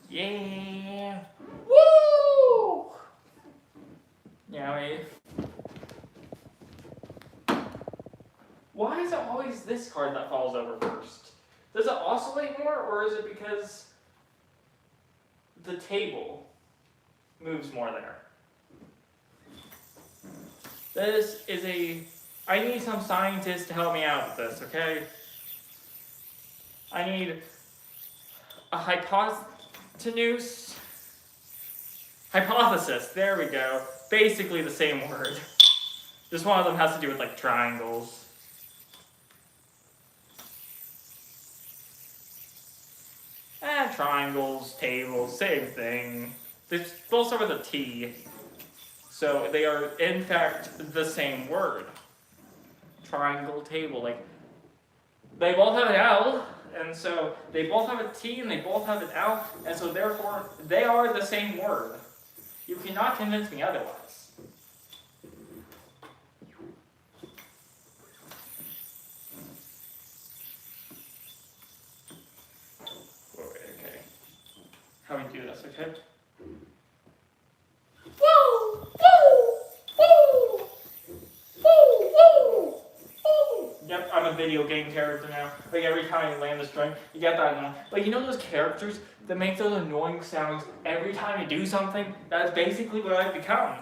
S1: Yeah. Woo! Yeah, wait. Why is it always this card that falls over first? Does it oscillate more, or is it because the table moves more there? I need some scientists to help me out with this, okay? I need a hypothesis, there we go. Basically the same word. Just one of them has to do with like triangles. Triangles, tables, same thing. They both start with a T. So they are in fact the same word. Triangle, table, like they both have an L, and so they both have a T and they both have an L, and so therefore they are the same word. You cannot convince me otherwise. Okay. How we do this, okay? Woo! Woo! Woo! Woo! Woo! Woo! Yep, I'm a video game character now. Like every time you land the string, you get that annoying. Like you know those characters that make those annoying sounds every time you do something? That's basically what I've become.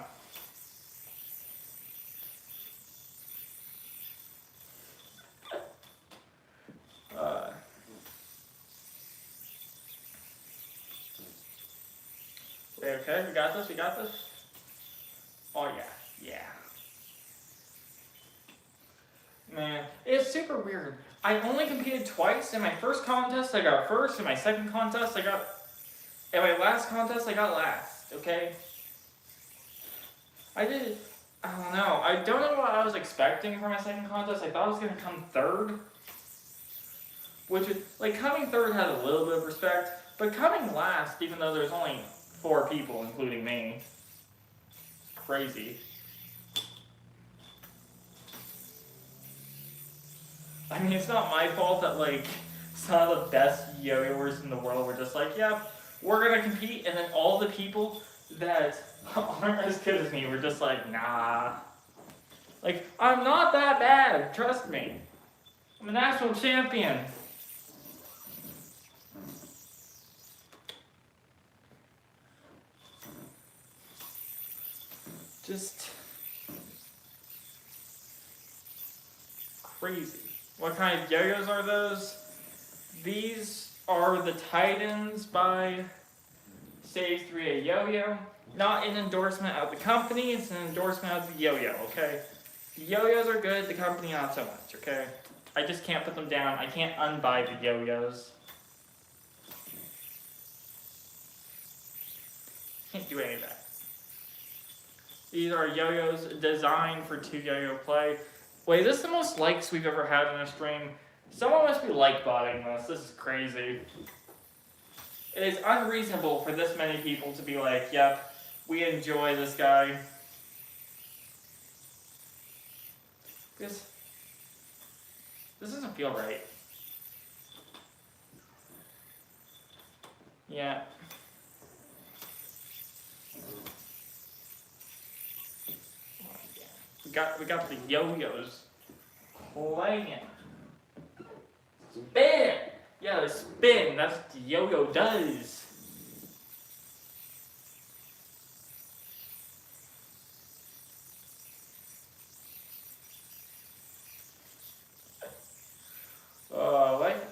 S1: Okay, we got this, we got this. Oh yeah. Man, it's super weird. I only competed twice. In my first contest, I got first. In my second contest, in my last contest, I got last, okay? I don't know. I don't know what I was expecting for my second contest. I thought I was going to come third. Which is, like, coming third had a little bit of respect. But coming last, even though there's only 4 people, including me, crazy. I mean, it's not my fault that, like, some of the best yo-yoers in the world were just like, yeah, we're gonna compete, and then all the people that aren't as good as me were just like, nah. Like, I'm not that bad, trust me. I'm a national champion. Just crazy. What kind of yo-yos are those? These are the Titans by Stage 3A Yo-Yo. Not an endorsement of the company, it's an endorsement of the yo-yo, okay? The yo-yos are good, the company not so much, okay? I just can't put them down. I can't unbuy the yo-yos. Can't do any of that. These are yo-yos designed for 2 yo-yo play. Wait, this is the most likes we've ever had in a stream. Someone must be like-botting this. This is crazy. It is unreasonable for this many people to be like, yep, we enjoy this guy. This doesn't feel right. Yeah. We got the yo-yos playing. Spin! Yeah, the spin. That's what the yo-yo does.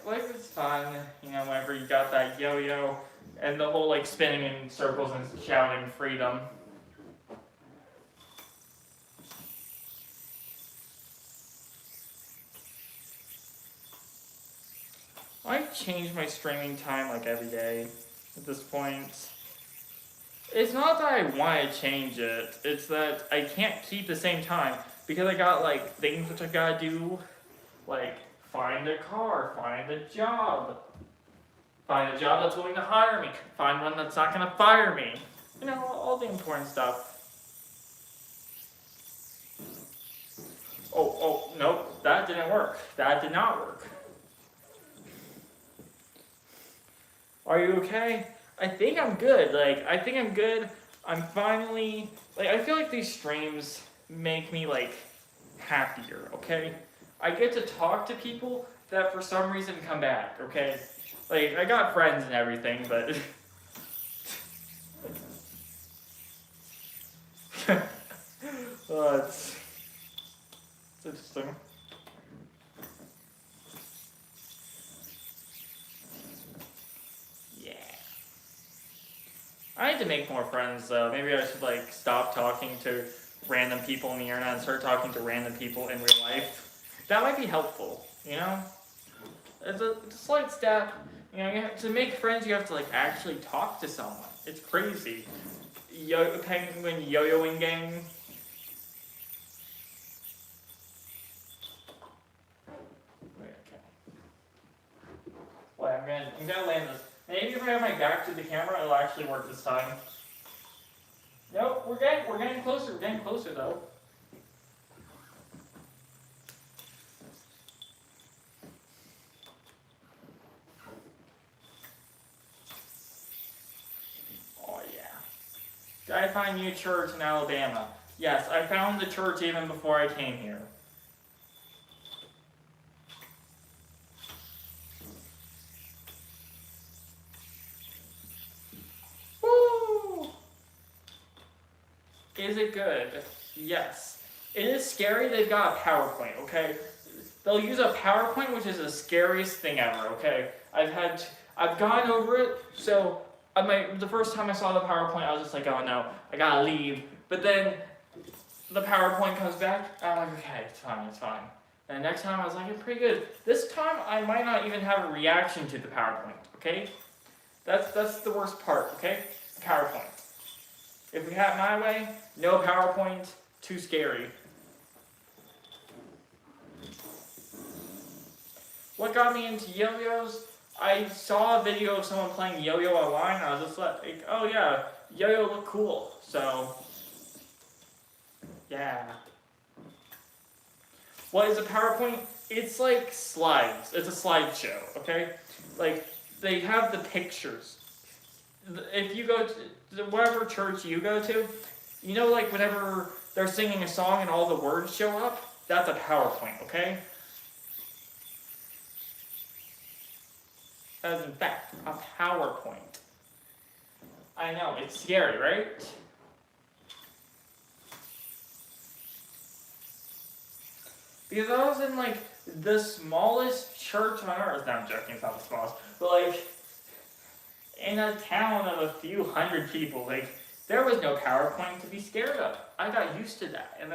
S1: Life is fun, you know, whenever you got that yo-yo and the whole like spinning in circles and shouting freedom. I change my streaming time like every day at this point. It's not that I want to change it, it's that I can't keep the same time because I got like things which I gotta do, like find a car, find a job that's willing to hire me, find one that's not gonna fire me. You know, all the important stuff. Oh, nope, that didn't work. That did not work. Are you okay? I think I'm good. I think I'm good. I'm finally, I feel like these streams make me, happier, okay? I get to talk to people that for some reason come back, okay? I got friends and everything, but... It's interesting. Yeah. I need to make more friends though. Maybe I should like stop talking to random people on the internet and start talking to random people in real life. That might be helpful, you know? It's a slight step. You know, to make friends, you have to like actually talk to someone. It's crazy. Penguin yo-yoing gang. Wait, okay. Wait, I'm gonna land this. Maybe if I have my back to the camera, it'll actually work this time. Nope, we're getting closer. We're getting closer though. Oh yeah. Did I find a new church in Alabama? Yes, I found the church even before I came here. Woo! Is it good? Yes. It is scary. They've got a PowerPoint, okay? They'll use a PowerPoint, which is the scariest thing ever, okay? I've gone over it, so the first time I saw the PowerPoint, I was just like, oh no, I gotta leave. But then the PowerPoint comes back, I'm like, okay, it's fine. And the next time I was like, it's pretty good. This time I might not even have a reaction to the PowerPoint, okay? That's the worst part, okay? The PowerPoint. If we have it my way, no PowerPoint, too scary. What got me into yo-yos? I saw a video of someone playing yo-yo online, and I was just like, oh yeah, yo-yo look cool, so, yeah. What is a PowerPoint? It's like slides. It's a slideshow, okay? Like, they have the pictures. If you go to whatever church you go to, you know, like whenever they're singing a song and all the words show up, that's a PowerPoint, okay? That is in fact a PowerPoint. I know, it's scary, right? Because I was in like the smallest church on earth. No, I'm joking, it's not the smallest. But like, in a town of a few hundred people, like, there was no PowerPoint to be scared of. I got used to that. And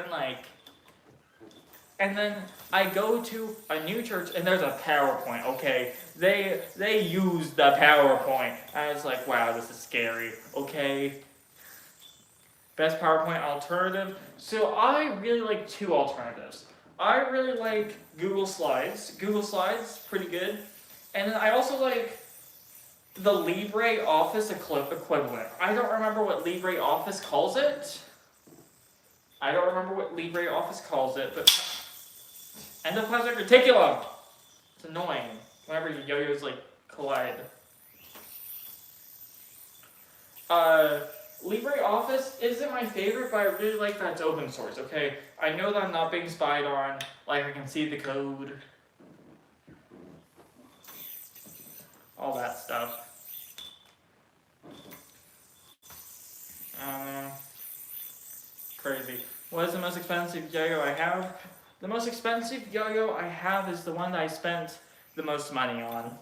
S1: then I go to a new church and there's a PowerPoint, okay? They use the PowerPoint. I was like, wow, this is scary, okay? Best PowerPoint alternative. So I really like two alternatives. I really like Google Slides. Google Slides, pretty good. And then I also like the LibreOffice equivalent. I don't remember what LibreOffice calls it. But endoplasmic reticulum. It's annoying whenever your yo-yos like collide. LibreOffice isn't my favorite, but I really like that it's open source, okay? I know that I'm not being spied on, like I can see the code. All that stuff. Crazy. What is the most expensive yo-yo I have? The most expensive yo-yo I have is the one that I spent the most money on.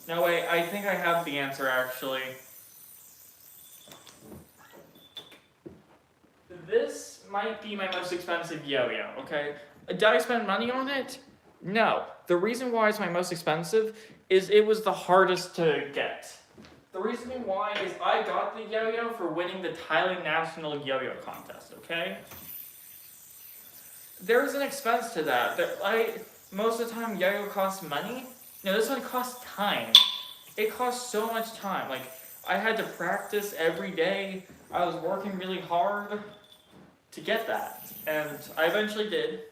S1: No, wait, I think I have the answer actually. This might be my most expensive yo-yo, okay? Did I spend money on it? No. The reason why it's my most expensive is it was the hardest to get. The reason why is I got the yo-yo for winning the Thailand National Yo-Yo Contest, okay? There's an expense to that. Most of the time yo-yo costs money. No, this one costs time. It costs so much time. Like, I had to practice every day. I was working really hard to get that. And I eventually did.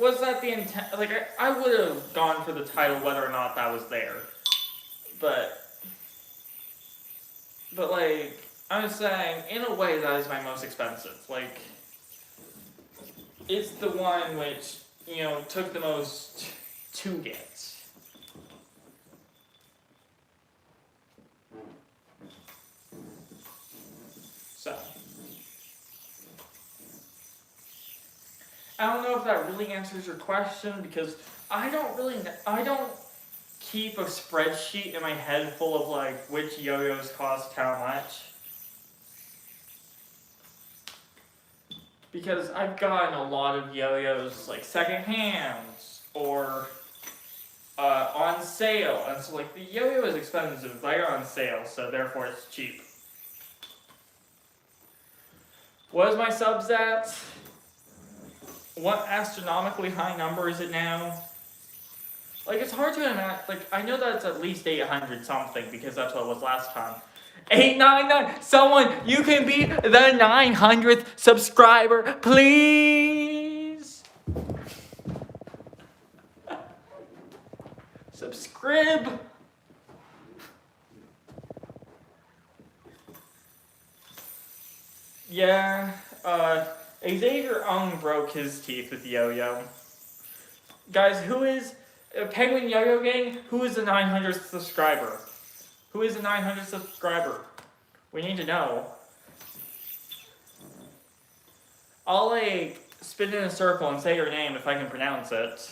S1: Was that the intent? Like, I would have gone for the title whether or not that was there. But like, I'm saying, in a way, that is my most expensive. Like, it's the one which, you know, took the most to get. I don't know if that really answers your question because I don't keep a spreadsheet in my head full of like which yo-yos cost how much. Because I've gotten a lot of yo-yos like secondhand or on sale, and so like the yo-yo is expensive, but I got on sale, so therefore it's cheap. What is my subs at? What astronomically high number is it now? Like, it's hard to imagine. Like, I know that it's at least 800 something because that's what it was last time. 899! Someone, you can be the 900th subscriber, please! Subscribe! Yeah, Xavier Ung broke his teeth with yo-yo. Guys, who is Penguin Yo-Yo Gang? Who is the 900th subscriber? Who is the 900th subscriber? We need to know. I'll like spin in a circle and say your name if I can pronounce it.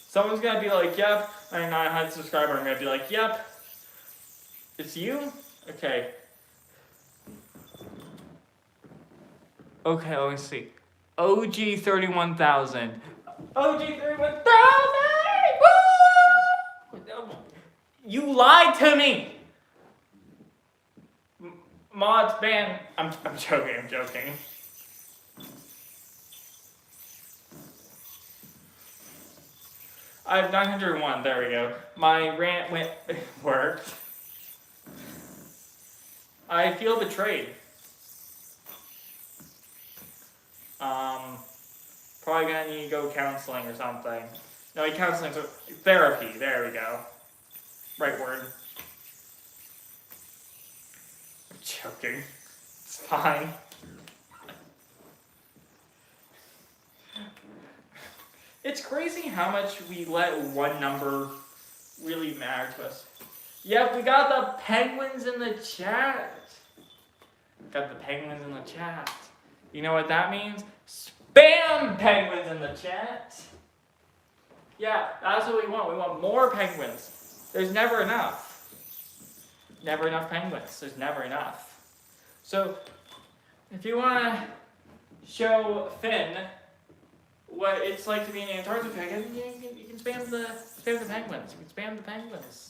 S1: Someone's gonna be like, yep, I'm 900th subscriber. I'm gonna be like, yep. It's you? Okay. Okay, let me see. OG 31,000. OG 31,000! Woo! You lied to me! Mods ban. I'm joking. I have 901, there we go. My rant worked. I feel betrayed. Probably gonna need to go counseling or something. No, counseling, therapy, there we go. Right word. I'm joking. It's fine. It's crazy how much we let one number really matter to us. Yep, we got the penguins in the chat. Got the penguins in the chat. You know what that means? Spam penguins in the chat. Yeah, that's what we want. We want more penguins. There's never enough. Never enough penguins. There's never enough. So, if you want to show Finn what it's like to be an Antarctic penguin, you can spam the penguins. You can spam the penguins.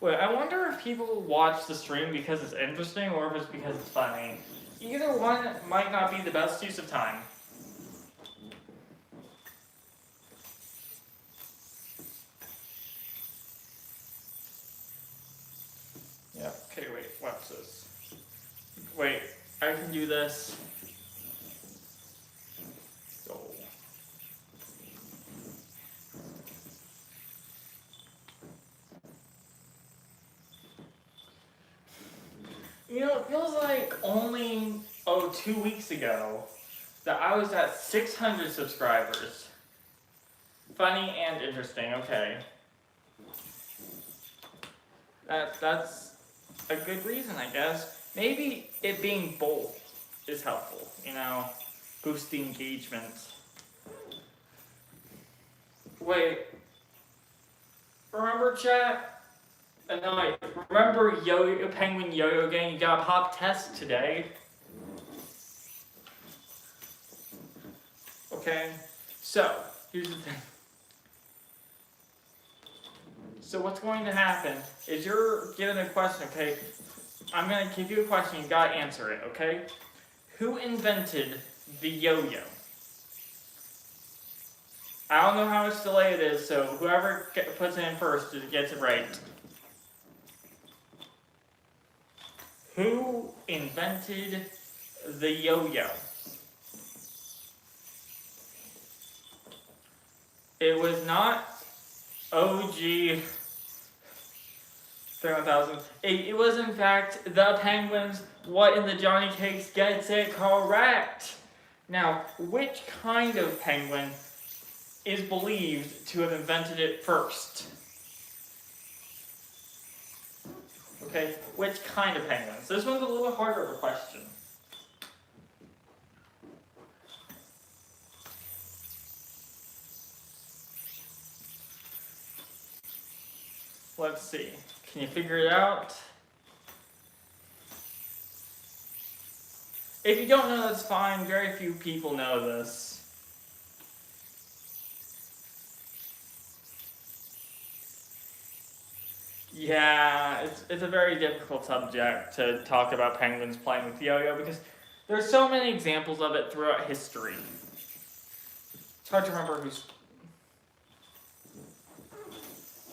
S1: Wait, I wonder if people watch the stream because it's interesting or if it's because it's funny. Either one might not be the best use of time. Yeah, okay, wait, what's this? Wait, I can do this. Go. You know, it feels like only, 2 weeks ago that I was at 600 subscribers. Funny and interesting, okay. That's a good reason, I guess. Maybe it being both is helpful, you know, boost the engagement. Wait, remember chat? No, remember Penguin Yo-Yo Gang, you got a pop test today. Okay, so, here's the thing. So what's going to happen is you're given a question, okay? I'm going to give you a question, you gotta answer it, okay? Who invented the yo-yo? I don't know how much delay it is, so whoever puts it in first gets it right. Who invented the yo-yo? It was not OG 31,000. It was in fact the penguins. What in the Johnny Cakes gets it correct. Now, which kind of penguin is believed to have invented it first? Okay, which kind of penguins? This one's a little bit harder of a question. Let's see. Can you figure it out? If you don't know, that's fine. Very few people know this. Yeah, it's a very difficult subject to talk about penguins playing with yo-yo because there's so many examples of it throughout history. It's hard to remember who's...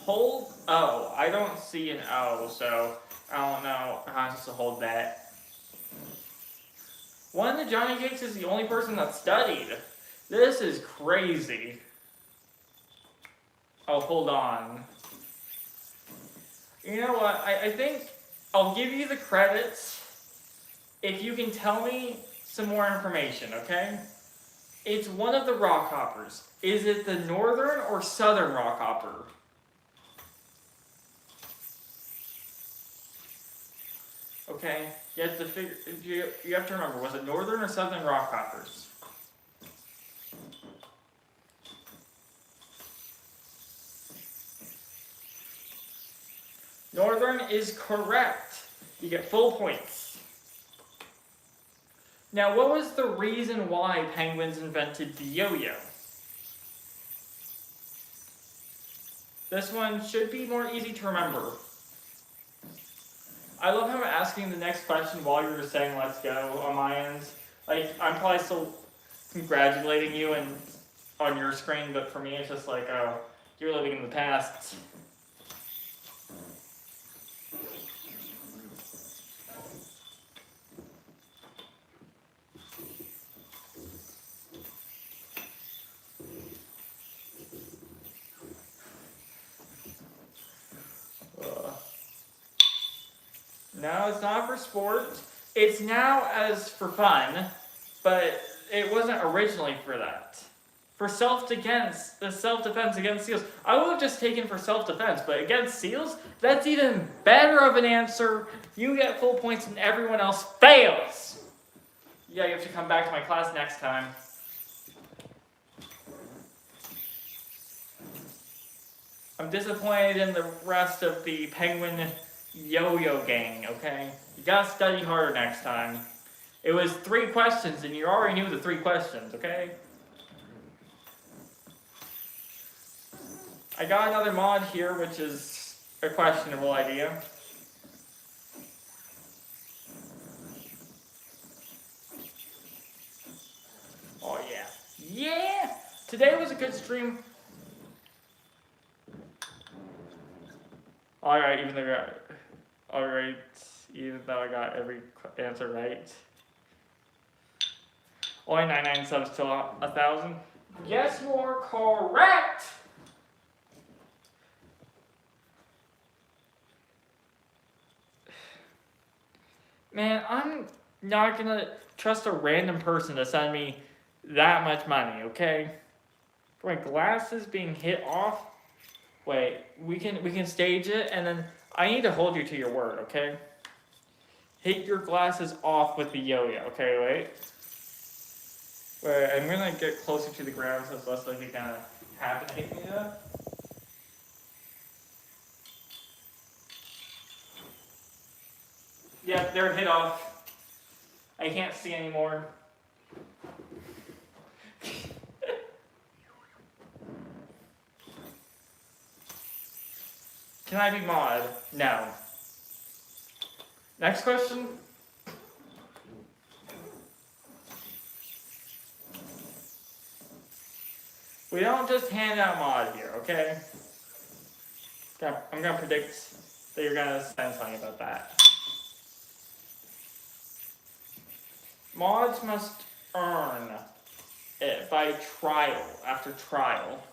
S1: Hold O. I don't see an O, so I don't know how I'm supposed to hold that. One of the Johnny Cakes is the only person that studied. This is crazy. Oh, hold on. You know what? I think I'll give you the credits if you can tell me some more information, okay? It's one of the rockhoppers. Is it the northern or southern rockhopper? Okay, you have to figure. You have to remember, was it northern or southern rockhoppers? Northern is correct. You get full points. Now, what was the reason why penguins invented the yo-yo? This one should be more easy to remember. I love how I'm asking the next question while you're just saying let's go on my end. Like, I'm probably still congratulating you and on your screen, but for me it's just like, oh, you're living in the past. No, it's not for sport. It's now as for fun, but it wasn't originally for that. For self-defense against seals. I would have just taken for self-defense, but against seals, that's even better of an answer. You get full points and everyone else fails. Yeah, you have to come back to my class next time. I'm disappointed in the rest of the penguin yo-yo gang, okay? You gotta study harder next time. It was 3 questions and you already knew the 3 questions, okay? I got another mod here, which is a questionable idea. Oh yeah. Yeah! Today was a good stream. Alright, even though I got every answer right. Only 99 subs till 1,000. Yes, you are correct! Man, I'm not gonna trust a random person to send me that much money, okay? For my glasses being hit off. Wait, we can stage it, and then I need to hold you to your word, okay? Hit your glasses off with the yo-yo, okay, wait. Wait, I'm gonna get closer to the ground so it's less likely to kind of happen to hit me though. Yep, they're hit off. I can't see anymore. Can I be mod? No. Next question. We don't just hand out mod here, okay? I'm gonna predict that you're gonna send something about that. Mods must earn it by trial, after trial.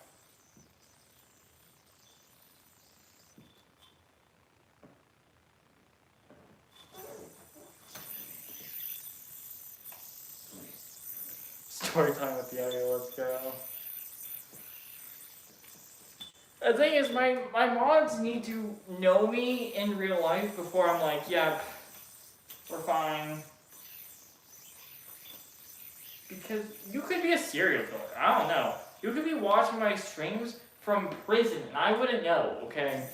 S1: story time with Yo-Yo, let's go. The thing is, my mods need to know me in real life before I'm like, yeah, we're fine. Because you could be a serial killer, I don't know. You could be watching my streams from prison, and I wouldn't know, okay?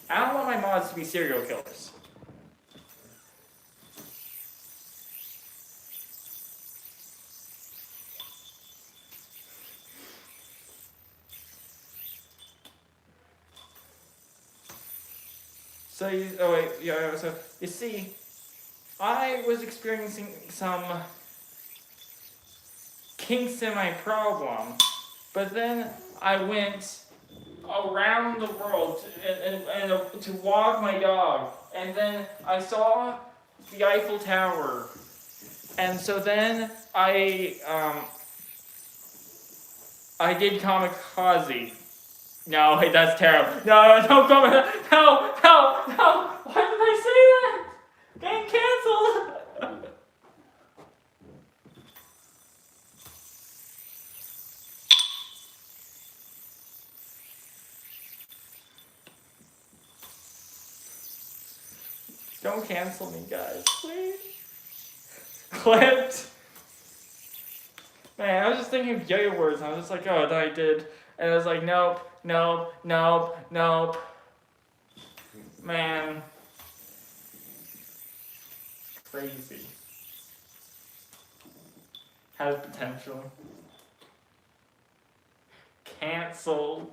S1: I don't want my mods to be serial killers. So so you see, I was experiencing some kinks in my problem, but then I went around the world to walk my dog, and then I saw the Eiffel Tower, and so then I did kamikaze. No, wait, that's terrible. No, don't come. No. Why did I say that? Getting canceled. Don't cancel me, guys, please. Clipped. Man, I was just thinking of yo-yo words, and I was just like, oh, then I did. And I was like, nope. Man. Crazy. Has potential. Canceled.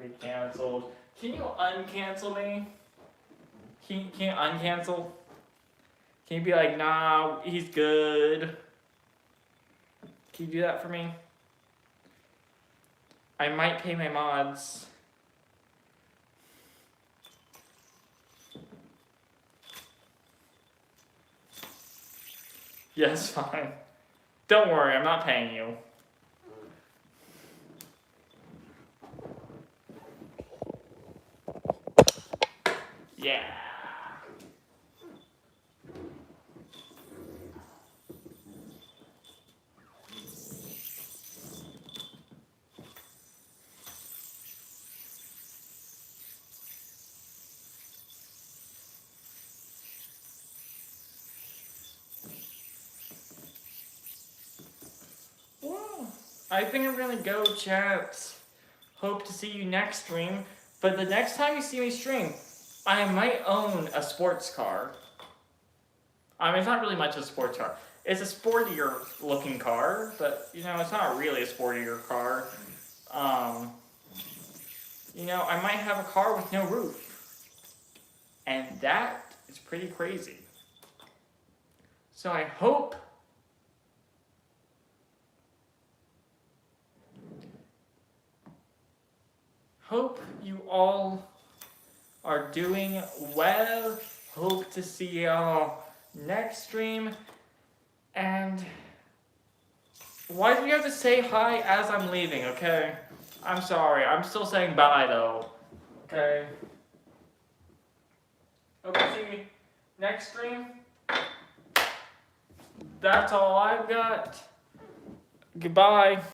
S1: Be canceled. Can you uncancel me? Can you uncancel? Can you be like, nah, he's good? Can you do that for me? I might pay my mods. Yes, fine. Don't worry, I'm not paying you. Yeah. Well, I think I'm gonna go, chat. Hope to see you next stream. But the next time you see me stream, I might own a sports car. I mean, it's not really much of a sports car. It's a sportier looking car, but, you know, it's not really a sportier car. You know, I might have a car with no roof. And that is pretty crazy. So I hope you all are doing well. Hope to see y'all next stream. And why do we have to say hi as I'm leaving, okay? I'm sorry, I'm still saying bye though. Okay? Hope to see you next stream. That's all I've got. Goodbye.